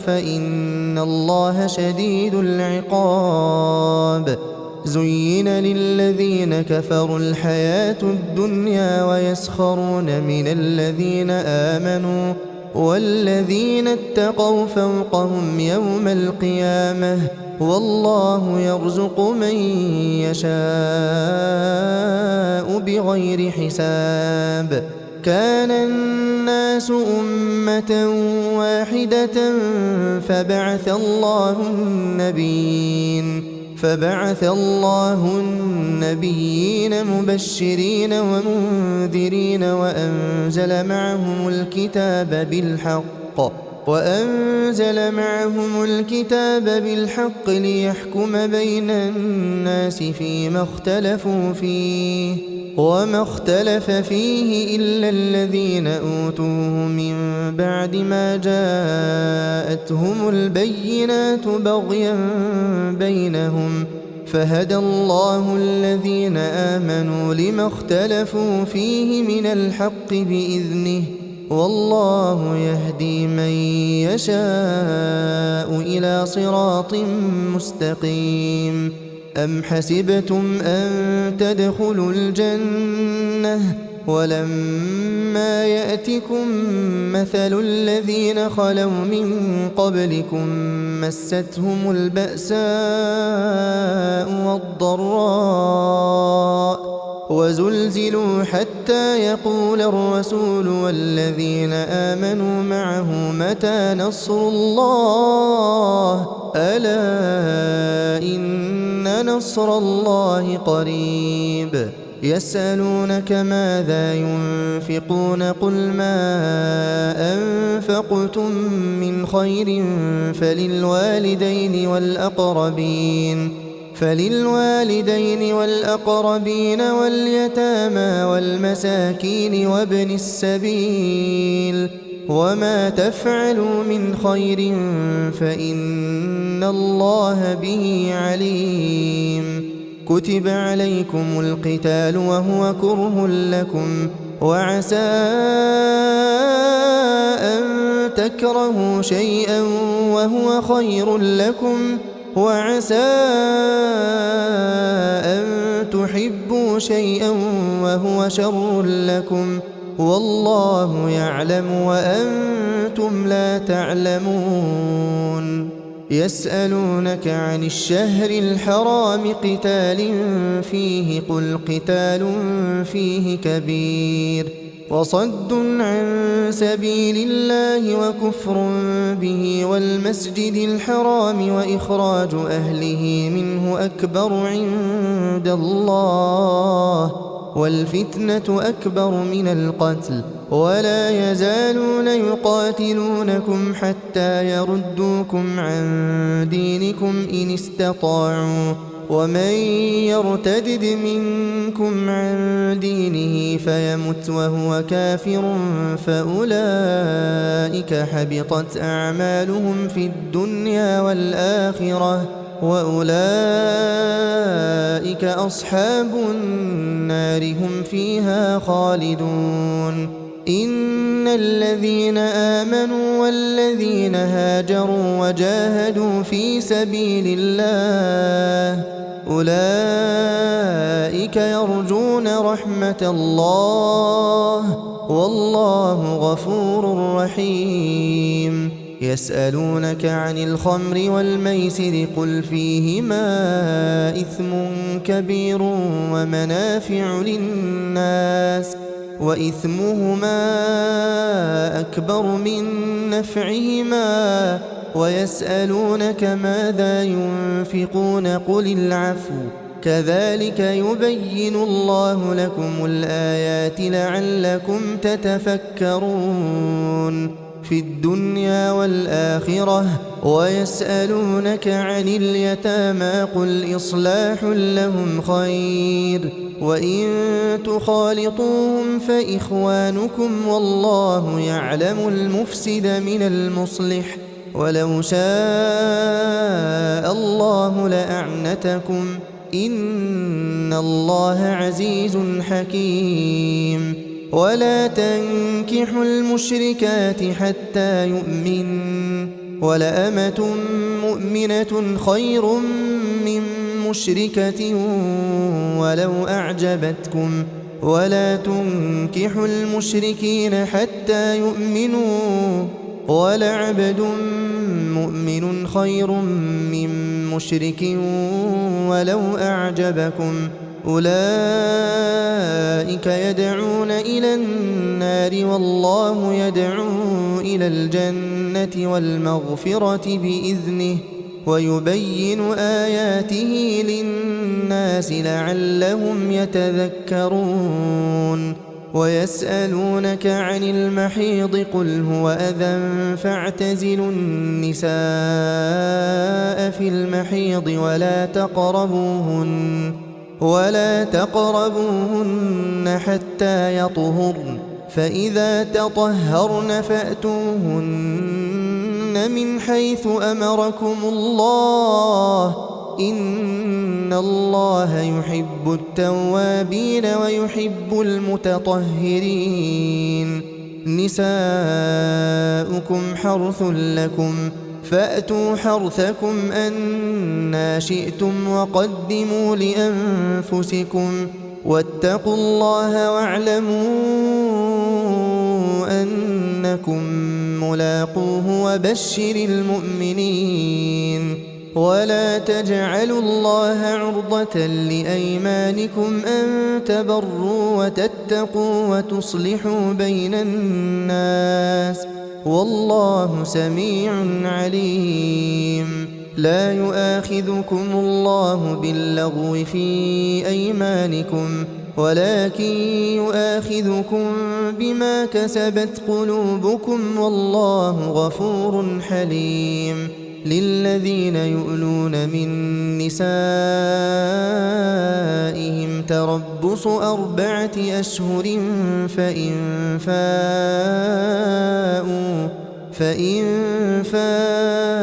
فإن الله شديد العقاب. زين للذين كفروا الحياة الدنيا ويسخرون من الذين آمنوا والذين اتقوا فوقهم يوم القيامة والله يرزق من يشاء بغير حساب. كان الناس أمة واحدة فبعث الله النبيين مبشرين ومنذرين وأنزل معهم الكتاب بالحق وأنزل معهم الكتاب بالحق ليحكم بين الناس فيما اختلفوا فيه وما اختلف فيه إلا الذين أوتوه من بعد ما جاءتهم البينات بغيا بينهم فهدى الله الذين آمنوا لما اختلفوا فيه من الحق بإذنه والله يهدي من يشاء إلى صراط مستقيم. أم حسبتم أن تدخلوا الجنة ولما يأتكم مثل الذين خلوا من قبلكم مستهم البأساء والضراء وزلزلوا حتى يقول الرسول والذين آمنوا معه متى نصر الله ألا إن نصر الله قريب. يسألونك ماذا ينفقون قل ما أنفقتم من خير فللوالدين والأقربين واليتامى والمساكين وابن السبيل وما تفعلوا من خير فإن الله به عليم. كتب عليكم القتال وهو كره لكم وعسى أن تكرهوا شيئا وهو خير لكم وعسى أن تحبوا شيئا وهو شر لكم والله يعلم وأنتم لا تعلمون. يسألونك عن الشهر الحرام قتال فيه قل قتال فيه كبير وصد عن سبيل الله وكفر به والمسجد الحرام وإخراج أهله منه أكبر عند الله والفتنة أكبر من القتل ولا يزالون يقاتلونكم حتى يردوكم عن دينكم إن استطاعوا ومن يرتدد منكم عن دينه فيمت وهو كافر فأولئك حبطت أعمالهم في الدنيا والآخرة وأولئك أصحاب النار هم فيها خالدون. إن الذين آمنوا والذين هاجروا وجاهدوا في سبيل الله أولئك يرجون رحمة الله والله غفور رحيم. يسألونك عن الخمر والميسر قل فيهما إثم كبير ومنافع للناس وإثمهما أكبر من نفعهما ويسألونك ماذا ينفقون قل العفو كذلك يبين الله لكم الآيات لعلكم تتفكرون في الدنيا والآخرة. ويسألونك عن اليتامى قل إصلاح لهم خير وإن تخالطوهم فإخوانكم والله يعلم المفسد من المصلح ولو شاء الله لأعنتكم إن الله عزيز حكيم. ولا تنكحوا المشركات حتى يؤمن ولأمة مؤمنة خير من مشركة ولو أعجبتكم ولا تنكحوا المشركين حتى يؤمنوا ولعبد مؤمن خير من مشرك ولو أعجبكم أولئك يدعون إلى النار والله يدعو إلى الجنة والمغفرة بإذنه ويبين آياته للناس لعلهم يتذكرون. ويسألونك عن المحيض قل هو أذى فاعتزلوا النساء في المحيض ولا تقربوهن حتى يطهرن فإذا تطهرن فأتوهن من حيث أمركم الله إن الله يحب التوابين ويحب المتطهرين نساؤكم حرث لكم فأتوا حرثكم أنى شئتم وقدموا لأنفسكم واتقوا الله واعلموا أنكم ملاقوه وبشر المؤمنين ولا تجعلوا الله عرضة لأيمانكم أن تبروا وتتقوا وتصلحوا بين الناس والله سميع عليم لا يؤاخذكم الله باللغو في أيمانكم ولكن يؤاخذكم بما كسبت قلوبكم والله غفور حليم للذين يؤلون من نسائهم تربص 4 أشهر فإن فاءوا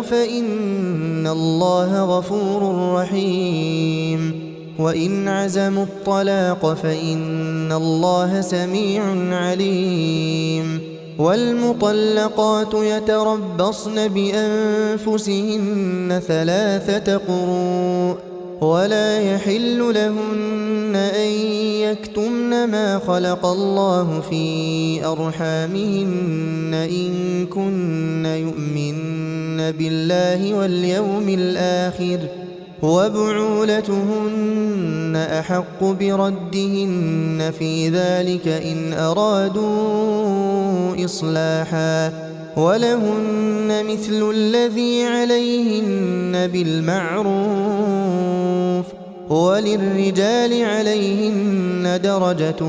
فإن الله غفور رحيم وإن عزموا الطلاق فإن الله سميع عليم والمطلقات يتربصن بأنفسهن 3 قروء ولا يحل لهن أن يكتمن ما خلق الله في أرحامهن إن كن يؤمن بالله واليوم الآخر وبعولتهن أحق بردهن في ذلك إن أرادوا إصلاحا ولهن مثل الذي عليهن بالمعروف وللرجال عليهن درجة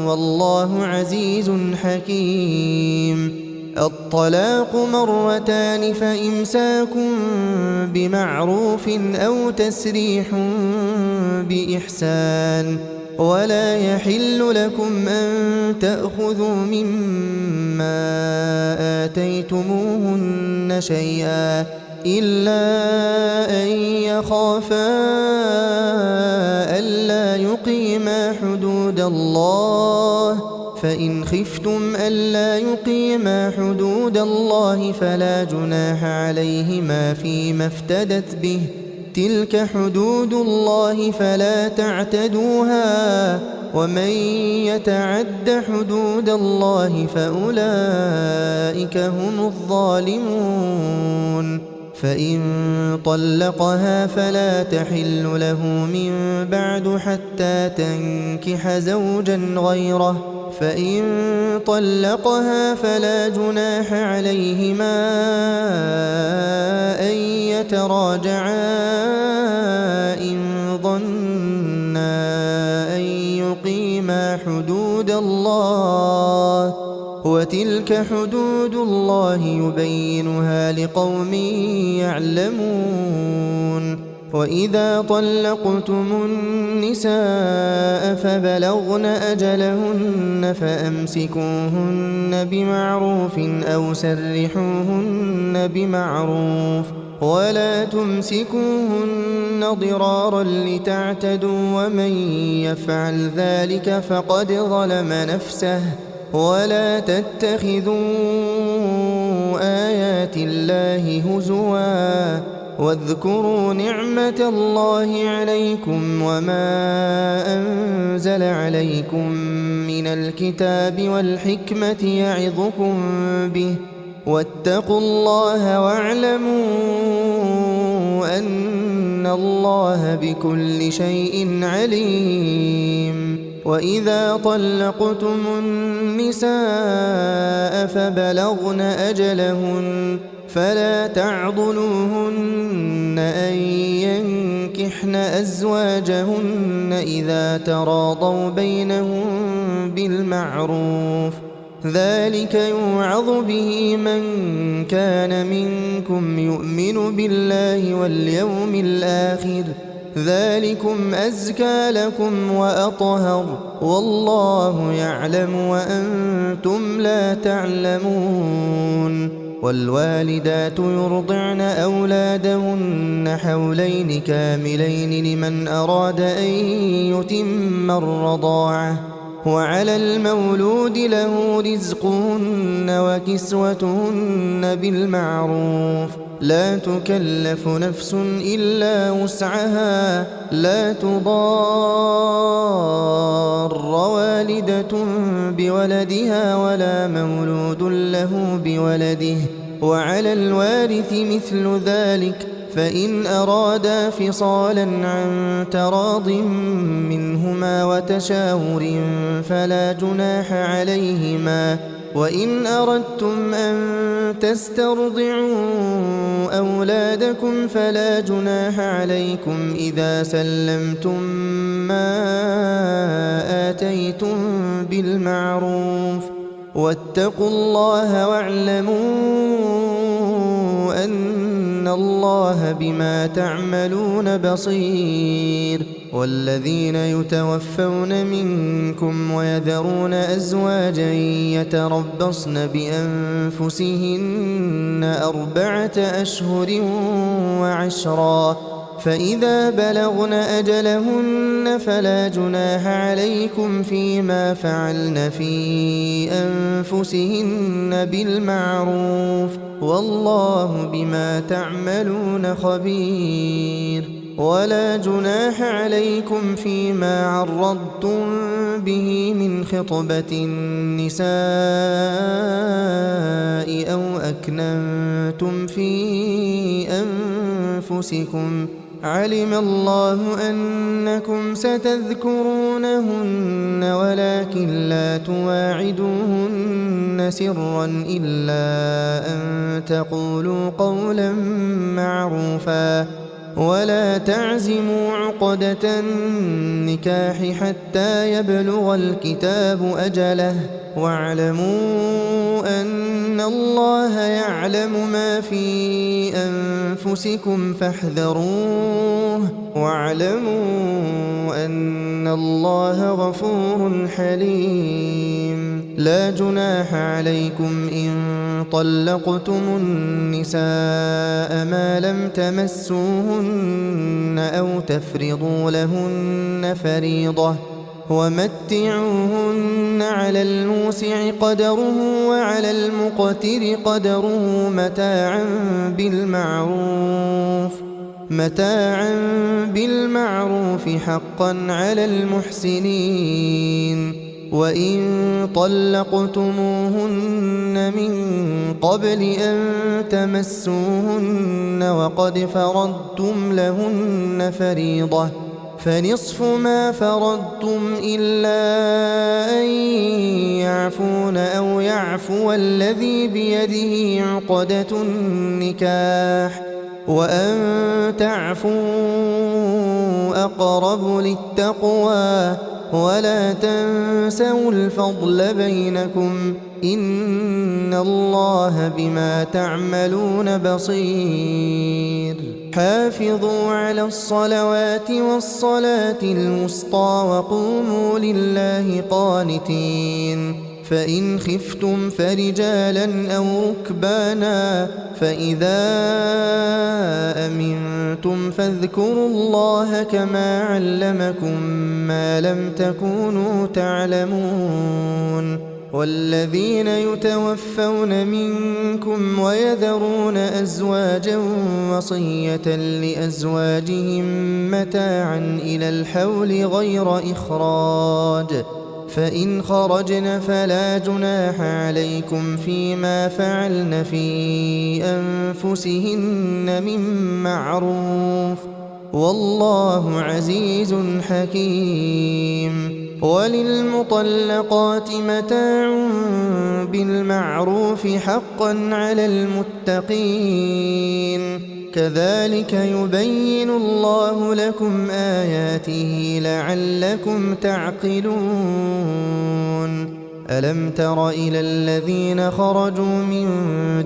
والله عزيز حكيم الطلاق 2 فإمساك بمعروف أو تسريح بإحسان ولا يحل لكم أن تأخذوا مما آتيتموهن شيئا إلا أن يخافا ألا يقيما حدود الله فإن خفتم ألا يقيما حدود الله فلا جناح عليهما فيما افتدت به تلك حدود الله فلا تعتدوها ومن يتعد حدود الله فأولئك هم الظالمون فإن طلقها فلا تحل له من بعد حتى تنكح زوجا غيره فإن طلقها فلا جناح عليهما أن يتراجعا إن ظنا أن يقيما حدود الله وتلك حدود الله يبينها لقوم يعلمون وإذا طلقتم النساء فبلغن أجلهن فأمسكوهن بمعروف أو سرحوهن بمعروف ولا تمسكوهن ضرارا لتعتدوا ومن يفعل ذلك فقد ظلم نفسه ولا تتخذوا آيات الله هزوا واذكروا نعمة الله عليكم وما أنزل عليكم من الكتاب والحكمة يعظكم به واتقوا الله واعلموا أن الله بكل شيء عليم وإذا طلقتم النساء فبلغن أجلهن فلا تعضلوهن أن ينكحن أزواجهن إذا تراضوا بينهم بالمعروف ذلك يوعظ به من كان منكم يؤمن بالله واليوم الآخر ذلكم أزكى لكم وأطهر والله يعلم وأنتم لا تعلمون والوالدات يرضعن أولادهن حولين كاملين لمن أراد أن يتم الرضاعة وعلى المولود له رزقهن وكسوتهن بالمعروف لا تكلف نفس إلا وسعها لا تضار والدة بولدها ولا مولود له بولده وعلى الوارث مثل ذلك فإن أرادا فصالا عن تراض منهما وتشاور فلا جناح عليهما وإن أردتم أن تسترضعوا أولادكم فلا جناح عليكم إذا سلمتم ما آتيتم بالمعروف واتقوا الله واعلموا أن الله بما تعملون بصير والذين يتوفون منكم ويذرون أزواجا يتربصن بأنفسهن 4 أشهر وعشرا فإذا بلغن أجلهن فلا جناح عليكم فيما فعلن في أنفسهن بالمعروف والله بما تعملون خبير ولا جناح عليكم فيما عرضتم به من خطبة النساء أو أكننتم في أنفسكم علم الله أنكم ستذكرونهن ولكن لا تواعدوهن سرا إلا أن تقولوا قولا معروفا ولا تعزموا عقدة النكاح حتى يبلغ الكتاب أجله واعلموا أن الله يعلم ما في أنفسكم فاحذروه واعلموا أن الله غفور حليم لا جناح عليكم إن طلقتم النساء ما لم تمسوهن أو تفرضوا لهن فريضة ومتعوهن على الموسع قدره وعلى المقتر قدره متاعا بالمعروف حقا على المحسنين وإن طلقتموهن من قبل أن تمسوهن وقد فرضتم لهن فريضة فنصف ما فرضتم إلا أن يعفون أو يعفو الذي بيده عقدة النكاح وأن تعفوا أقرب للتقوى ولا تنسوا الفضل بينكم إن الله بما تعملون بصير حافظوا على الصلوات والصلاة الوسطى وقوموا لله قانتين فإن خفتم فرجالا أو ركبانا فإذا أمنتم فاذكروا الله كما علمكم ما لم تكونوا تعلمون والذين يتوفون منكم ويذرون أزواجا وصية لأزواجهم متاعا إلى الحول غير إخراج فإن خرجن فلا جناح عليكم فيما فعلن في أنفسهن من معروف والله عزيز حكيم وللمطلقات متاع بالمعروف حقا على المتقين كذلك يبين الله لكم آياته لعلكم تعقلون ألم تر إلى الذين خرجوا من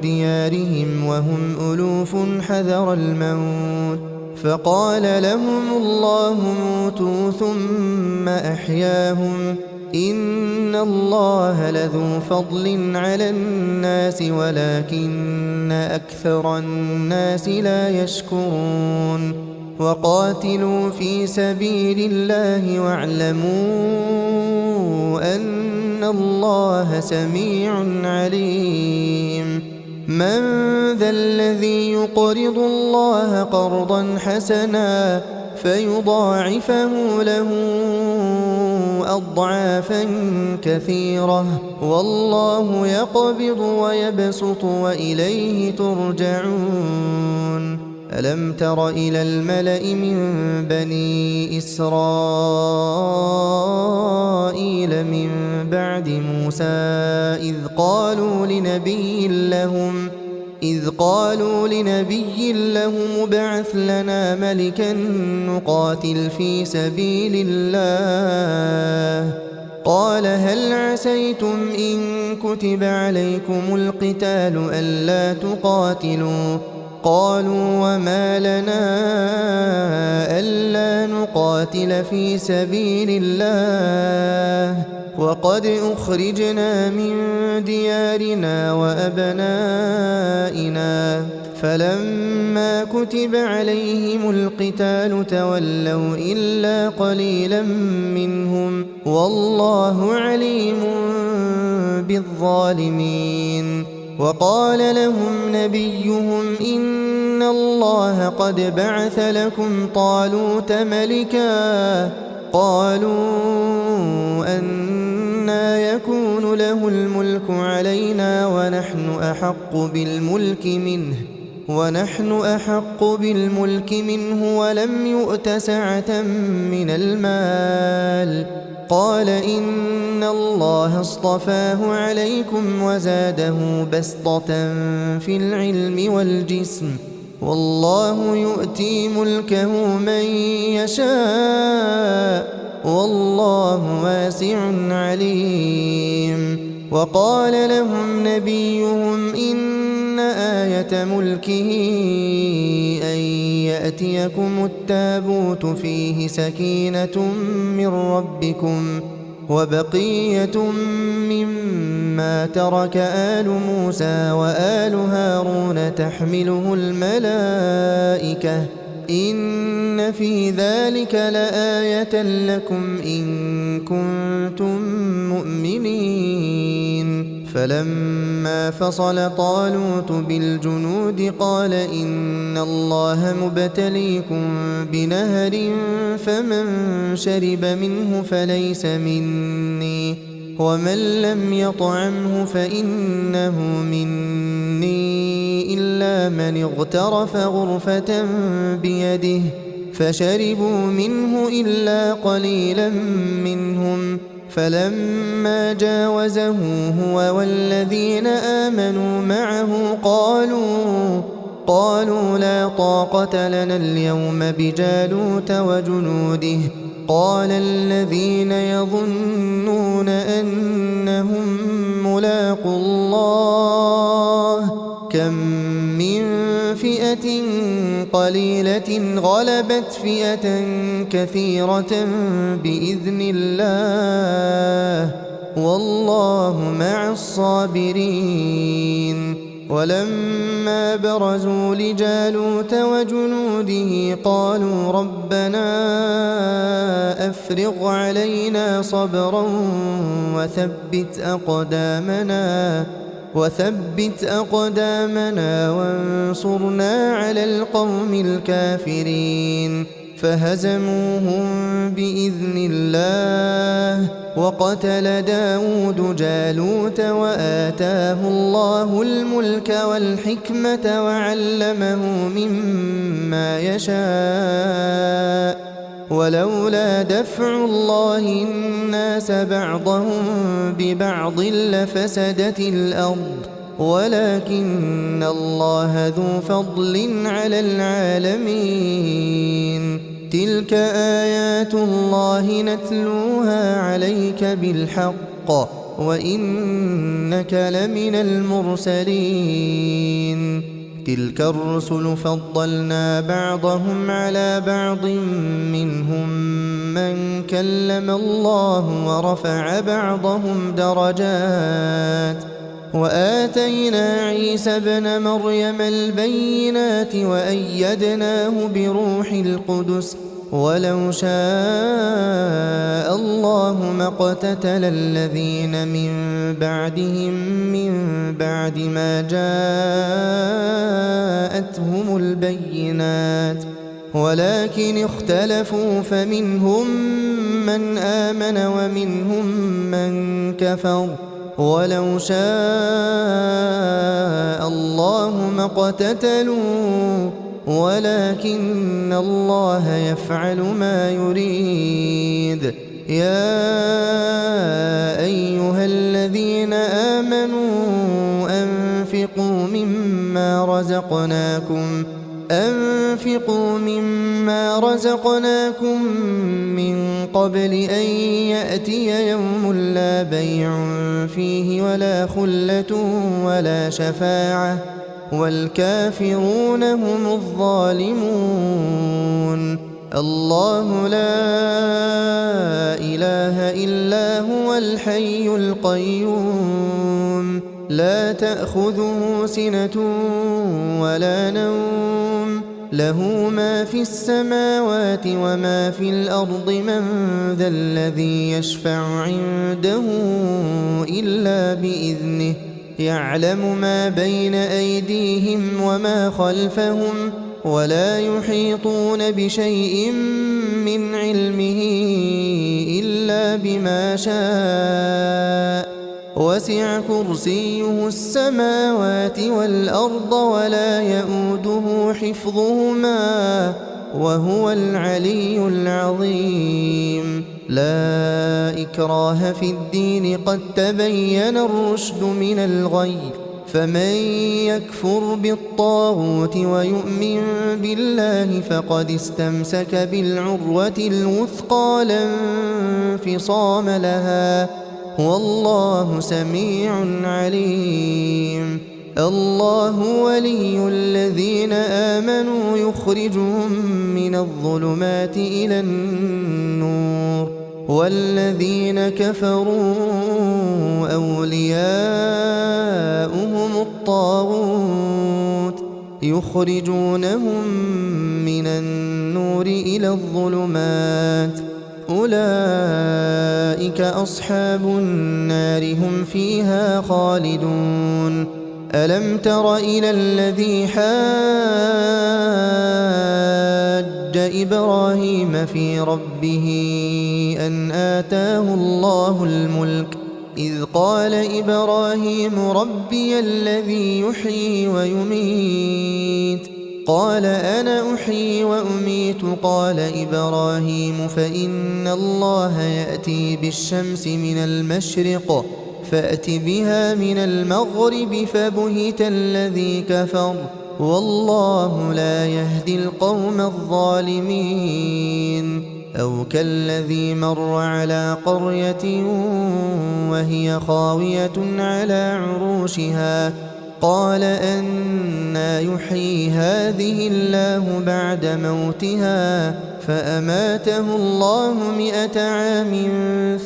ديارهم وهم ألوف حذر الموت فقال لهم الله موتوا ثم أحياهم إن الله لذو فضل على الناس ولكن أكثر الناس لا يشكرون وقاتلوا في سبيل الله واعلموا أن الله سميع عليم من ذا الذي يقرض الله قرضا حسنا فيضاعفه له أضعافا كثيرة والله يقبض ويبسط وإليه ترجعون ألم تر إلى الملأ من بني إسرائيل من بعد موسى إذ قالوا لنبي لهم ابعث لنا ملكا نقاتل في سبيل الله قال هل عسيتم إن كتب عليكم القتال ألا تقاتلوا قالوا وما لنا ألا نقاتل في سبيل الله وقد أخرجنا من ديارنا وأبنائنا فلما كتب عليهم القتال تولوا إلا قليلا منهم والله عليم بالظالمين وقال لهم نبيهم إن الله قد بعث لكم طالوت ملكا قالوا أنى يكون له الملك علينا ونحن أحق بالملك منه ولم يؤت سعة من المال قال إن الله اصطفاه عليكم وزاده بسطة في العلم والجسم والله يؤتي ملكه من يشاء والله واسع عليم وقال لهم نبيهم إن آية ملكه أن يأتيكم التابوت فيه سكينة من ربكم وبقية مما ترك آل موسى وآل هارون تحمله الملائكة إن في ذلك لآية لكم إن كنتم مؤمنين فلما فصل طالوت بالجنود قال إن الله مبتليكم بنهر فمن شرب منه فليس مني ومن لم يطعمه فإنه مني إلا من اغترف غرفة بيده فشربوا منه إلا قليلا منهم فلما جاوزه هو والذين آمنوا معه قالوا لا طاقة لنا اليوم بجالوت وجنوده قال الذين يظنون أنهم ملاقو الله كم من فئة قليلة غلبت فئة كثيرة بإذن الله والله مع الصابرين ولما برزوا لجالوت وجنوده قالوا ربنا أفرغ علينا صبرا وثبت أقدامنا وانصرنا على القوم الكافرين فهزموهم بإذن الله وقتل داود جالوت وآتاه الله الملك والحكمة وعلمه مما يشاء ولولا دفع الله الناس بعضهم ببعض لفسدت الأرض ولكن الله ذو فضل على العالمين تلك آيات الله نتلوها عليك بالحق وإنك لمن المرسلين تلك الرسل فضلنا بعضهم على بعض منهم من كلم الله ورفع بعضهم درجات وآتينا عيسى ابن مريم البينات وأيدناه بروح القدس ولو شاء الله ما اقتتل الذين من بعدهم من بعد ما جاءتهم البينات ولكن اختلفوا فمنهم من آمن ومنهم من كفر ولو شاء الله ما اقتتلوا ولكن الله يفعل ما يريد يا أيها الذين آمنوا أنفقوا مما رزقناكم من قبل أن يأتي يوم لا بيع فيه ولا خلة ولا شفاعة والكافرون هم الظالمون الله لا إله إلا هو الحي القيوم لا تأخذه سنة ولا نوم له ما في السماوات وما في الأرض من ذا الذي يشفع عنده إلا بإذنه يعلم ما بين أيديهم وما خلفهم ولا يحيطون بشيء من علمه إلا بما شاء وسع كرسيه السماوات والأرض ولا يؤوده حفظهما وهو العلي العظيم لا إكراه في الدين قد تبين الرشد من الغي فمن يكفر بالطاغوت ويؤمن بالله فقد استمسك بالعروة الوثقى لا انفصام لها والله سميع عليم الله ولي الذين آمنوا يخرجهم من الظلمات إلى النور والذين كفروا أولياؤهم الطاغوت يخرجونهم من النور إلى الظلمات أولئك أصحاب النار هم فيها خالدون ألم تر إلى الذي حاج إبراهيم في ربه أن آتاه الله الملك إذ قال إبراهيم ربي الذي يحيي ويميت قال أنا أحيي وأميت قال إبراهيم فإن الله يأتي بالشمس من المشرق فأت بها من المغرب فبهت الذي كفر والله لا يهدي القوم الظالمين أو كالذي مر على قرية وهي خاوية على عروشها قال أنى يحيي هذه الله بعد موتها فأماته الله 100 عام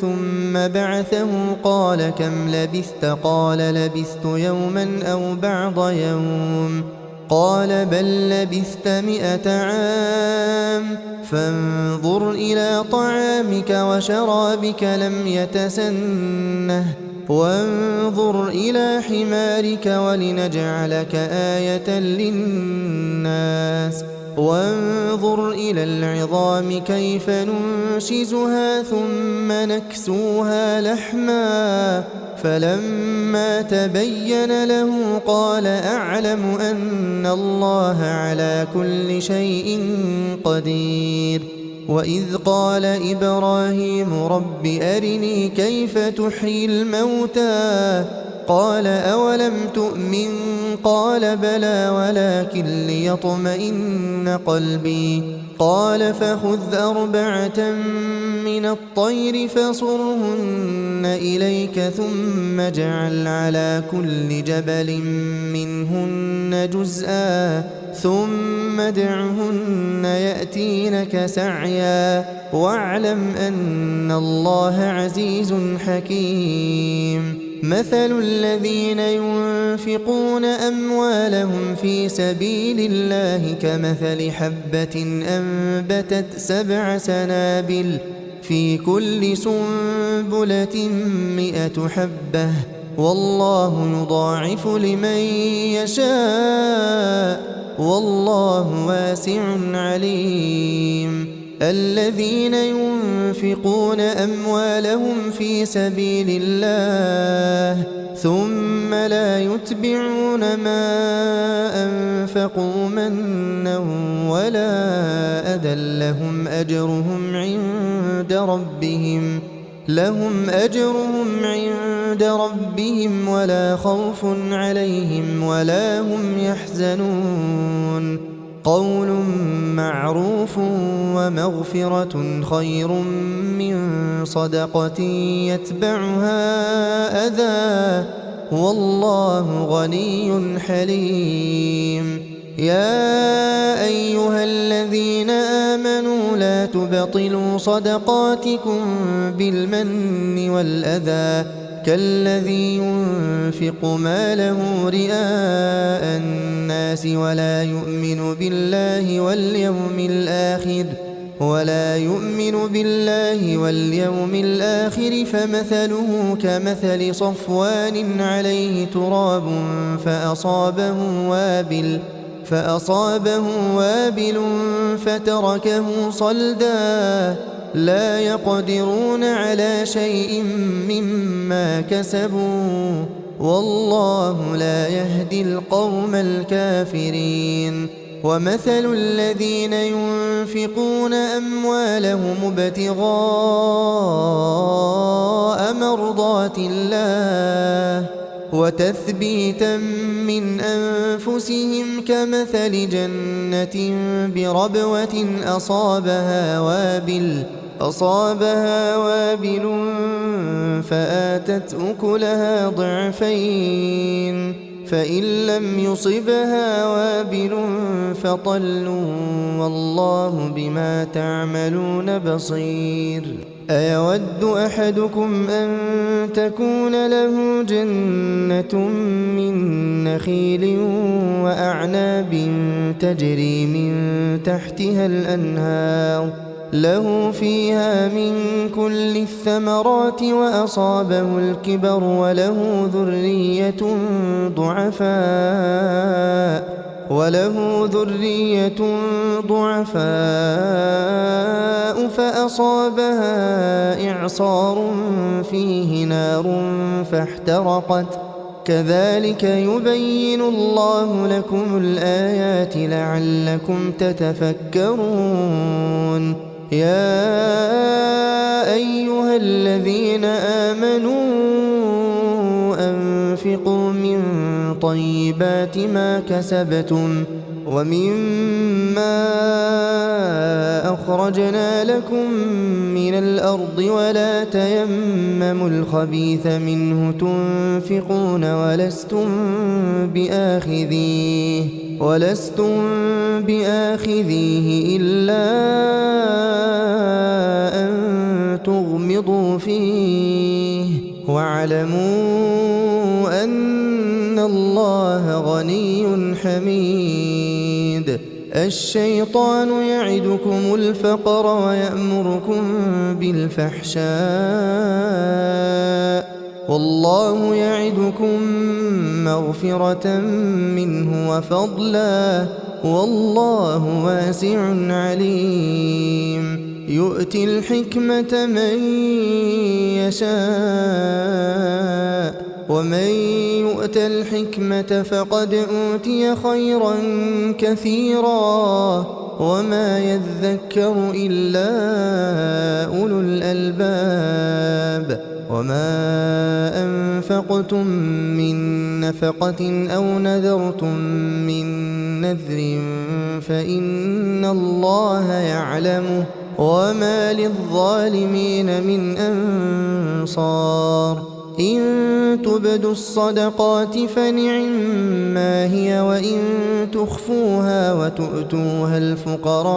ثم بعثه قال كم لبثت قال لبثت يوما أو بعض يوم قال بل لبثت 100 عام فانظر إلى طعامك وشرابك لم يتسنه وانظر إلى حمارك ولنجعلك آية للناس وانظر إلى العظام كيف ننشزها ثم نكسوها لحما فلما تبين له قال أعلم أن الله على كل شيء قدير وإذ قال إبراهيم رب أرني كيف تحيي الموتى قال أولم تؤمن قال بلى ولكن ليطمئن قلبي قال فخذ 4 من الطير فصرهن إليك ثم اجعل على كل جبل منهن جزءا ثم ادعهن يأتينك سعيا واعلم أن الله عزيز حكيم مثل الذين ينفقون أموالهم في سبيل الله كمثل حبة أنبتت 7 سنابل في كل سنبلة 100 حبة والله يضاعف لمن يشاء والله واسع عليم الذين ينفقون أموالهم في سبيل الله ثم لا يتبعون ما أنفقوا منا ولا أذى لهم أجرهم عند ربهم ولا خوف عليهم ولا هم يحزنون قول معروف ومغفرة خير من صدقة يتبعها أذى والله غني حليم يا أيها الذين آمنوا لا تبطلوا صدقاتكم بالمن والأذى كالذي ينفق ماله رئاء الناس ولا يؤمن بالله واليوم الآخر فمثله كمثل صفوان عليه تراب فأصابه وابل فتركه صلدا لا يقدرون على شيء مما كسبوا والله لا يهدي القوم الكافرين ومثل الذين ينفقون أموالهم ابتغاء مرضات الله وتثبيتا من أنفسهم كمثل جنة بربوة أصابها وابل فآتت أكلها ضعفين فإن لم يصبها وابل فطل والله بما تعملون بصير أيود أحدكم أن تكون له جنة من نخيل وأعناب تجري من تحتها الأنهار له فيها من كل الثمرات وأصابه الكبر وله ذرية ضعفاء فأصابها إعصار فيه نار فاحترقت كذلك يبين الله لكم الآيات لعلكم تتفكرون يا أيها الذين آمنوا أنفقوا من طيبات ما كسبتم ومما أخرجنا لكم من الأرض ولا تيمموا الخبيث منه تنفقون ولستم بآخذيه إلا أن تغمضوا فيه واعلموا أن الله غني حميد الشيطان يعدكم الفقر ويأمركم بالفحشاء والله يعدكم مغفرة منه وفضلا والله واسع عليم يؤتي الحكمة من يشاء ومن يؤت الحكمة فقد أوتي خيرا كثيرا وما يذكر إلا أولو الألباب وما أنفقتم من نفقة أو نذرتم من نذر فإن الله يعلمه وما للظالمين من أنصار إن تبدوا الصدقات فنعما هي وإن تخفوها وتؤتوها الفقراء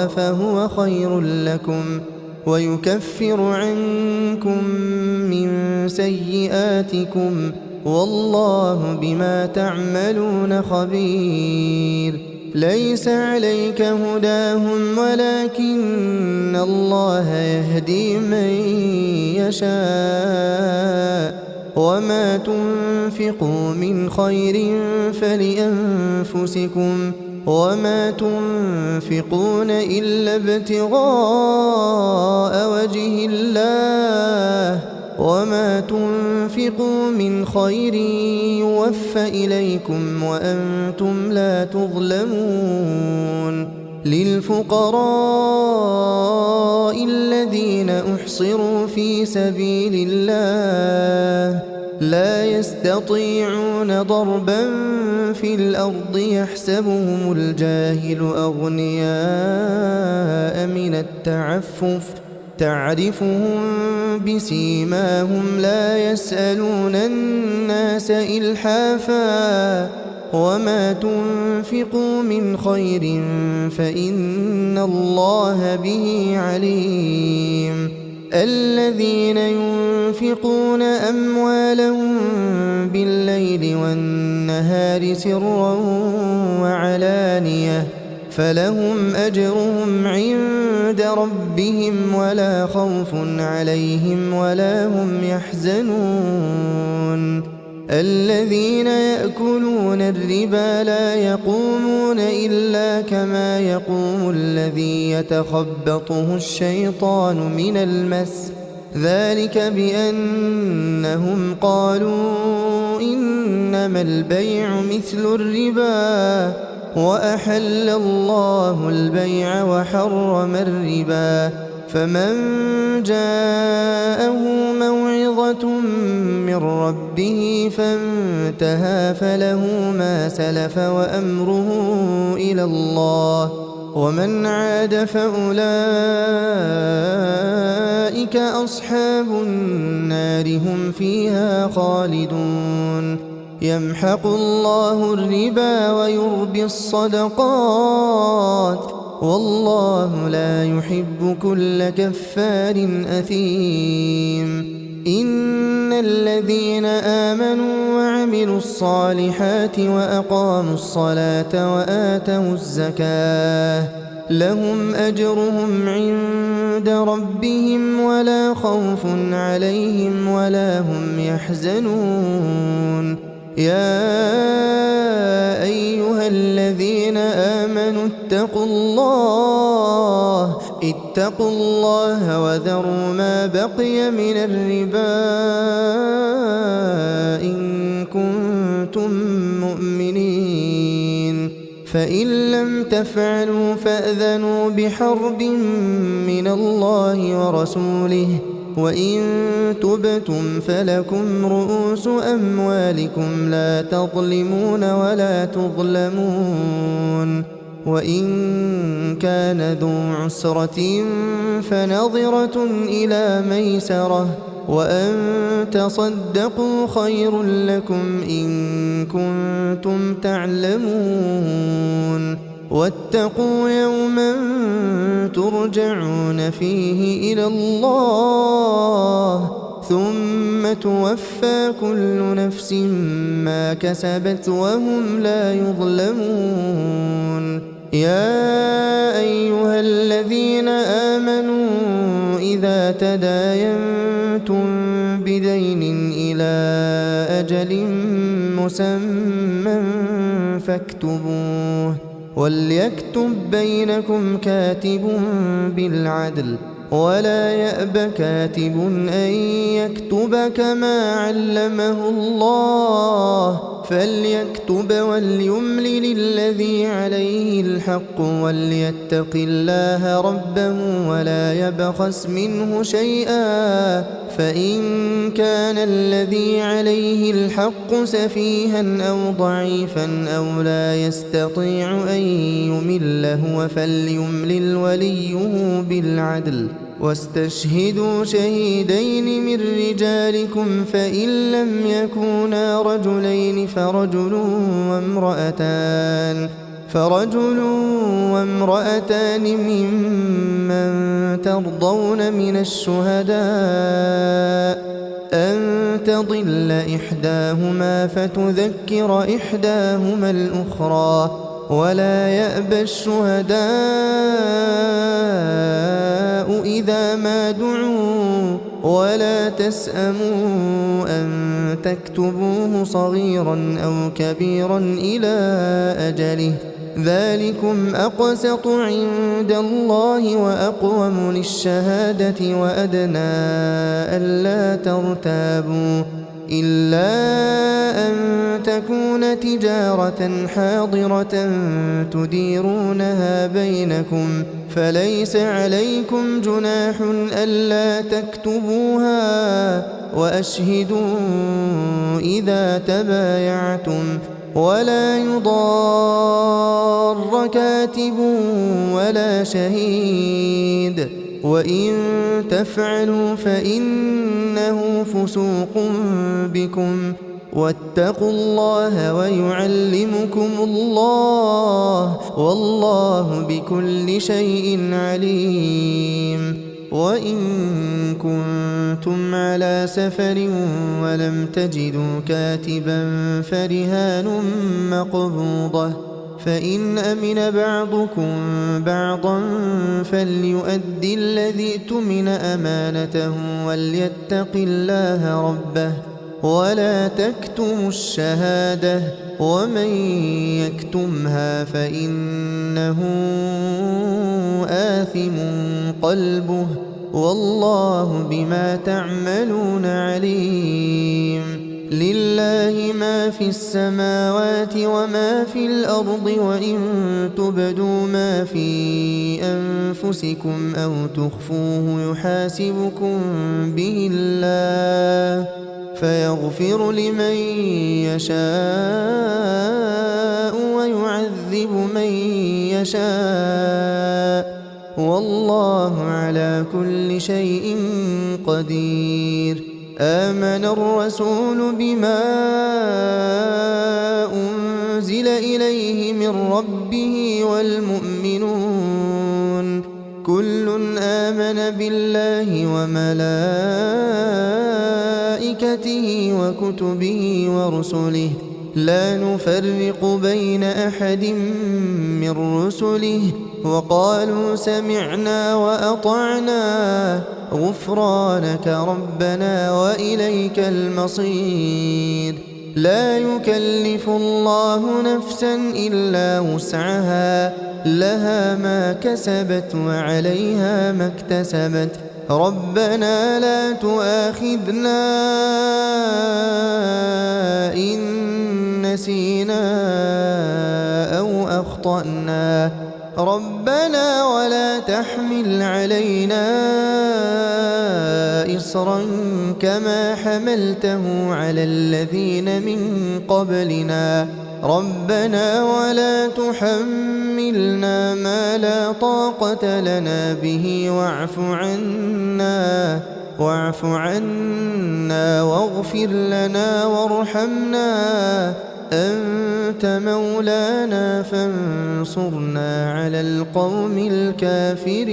فهو خير لكم ويكفر عنكم من سيئاتكم والله بما تعملون خبير ليس عليك هداهم ولكن الله يهدي من يشاء وما تنفقوا من خير فلأنفسكم وما تنفقون إلا ابتغاء وجه الله وما تنفقوا من خير يوفى إليكم وأنتم لا تظلمون للفقراء الذين أحصروا في سبيل الله لا يستطيعون ضربا في الأرض يحسبهم الجاهل أغنياء من التعفف تعرفهم بسيماهم لا يسألون الناس إلحافا وما تنفقوا من خير فإن الله به عليم الذين ينفقون أموالهم بالليل والنهار سرا وعلانية فلهم أجرهم عند ربهم ولا خوف عليهم ولا هم يحزنون الذين يأكلون الربا لا يقومون إلا كما يقوم الذي يتخبطه الشيطان من المس ذلك بأنهم قالوا إنما البيع مثل الربا وأحل الله البيع وحرم الربا فمن جاءه موعظة من ربه فانتهى فله ما سلف وأمره إلى الله ومن عاد فأولئك أصحاب النار هم فيها خالدون يمحق الله الربا ويربي الصدقات والله لا يحب كل كفار أثيم إن الذين آمنوا وعملوا الصالحات وأقاموا الصلاة وآتوا الزكاة لهم أجرهم عند ربهم ولا خوف عليهم ولا هم يحزنون يا أيها الذين آمنوا اتقوا الله وذروا ما بقي من الربا إن كنتم مؤمنين فإن لم تفعلوا فأذنوا بحرب من الله ورسوله وإن تبتم فلكم رؤوس أموالكم لا تظلمون ولا تظلمون وإن كان ذو عسرة فنظرة إلى ميسرة وأن تصدقوا خير لكم إن كنتم تعلمون واتقوا يوما ترجعون فيه إلى الله ثم توفى كل نفس ما كسبت وهم لا يظلمون يا أيها الذين آمنوا إذا تداينتم بدين إلى أجل مسمى فاكتبوه وليكتب بينكم كاتب بالعدل ولا يأب كاتب أن يكتب كما علمه الله فليكتب وليملل الذي عليه الحق وليتق الله ربه ولا يبخس منه شيئا، فإن كان الذي عليه الحق سفيها أو ضعيفا أو لا يستطيع أن يمل هو فليملل وليه بالعدل، واستشهدوا شهيدين من رجالكم فإن لم يكونا رجلين فرجل وامرأتان ممن ترضون من الشهداء أن تضل إحداهما فتذكر إحداهما الأخرى، ولا يأبى الشهداء إذا ما دعوا، ولا تسأموا أن تكتبوه صغيرا أو كبيرا إلى أجله، ذلكم أقسط عند الله وأقوم للشهادة وأدنى ألا ترتابوا، إلا أن تكون تجارة حاضرة تديرونها بينكم فليس عليكم جناح ألا تكتبوها، وأشهدوا إذا تبايعتم، ولا يضار كاتب ولا شهيد، وإن تفعلوا فإنه فسوق بكم، واتقوا الله ويعلمكم الله، والله بكل شيء عليم. وإن كنتم على سفر ولم تجدوا كاتبا فرهان مقبوضة، فإن أمن بعضكم بعضا فليؤدي الذي اؤتمن أمانته وليتق الله ربه ولا تكتموا الشهادة، ومن يكتمها فإنه آثم قلبه، والله بما تعملون عليم. لله ما في السماوات وما في الأرض، وإن تبدوا ما في أنفسكم أو تخفوه يحاسبكم به الله فيغفر لمن يشاء ويعذب من يشاء، والله على كل شيء قدير. آمن الرسول بما أنزل إليه من ربه والمؤمنون كل آمن بالله وملائكته وكتبه ورسله لا نفرق بين أحد من رسله، وقالوا سمعنا وأطعنا غفرانك ربنا وإليك المصير. لا يكلف الله نفسا إلا وسعها، لها ما كسبت وعليها ما اكتسبت. ربنا لا تؤاخذنا إن نسينا أو أخطأنا، ربنا ولا تحمل علينا إصرا كما حملته على الذين من قبلنا، ربنا ولا تحملنا ما لا طاقة لنا به واعف عنا واغفر لنا وارحمنا، أنت مولانا فانصرنا على القوم الكافرين.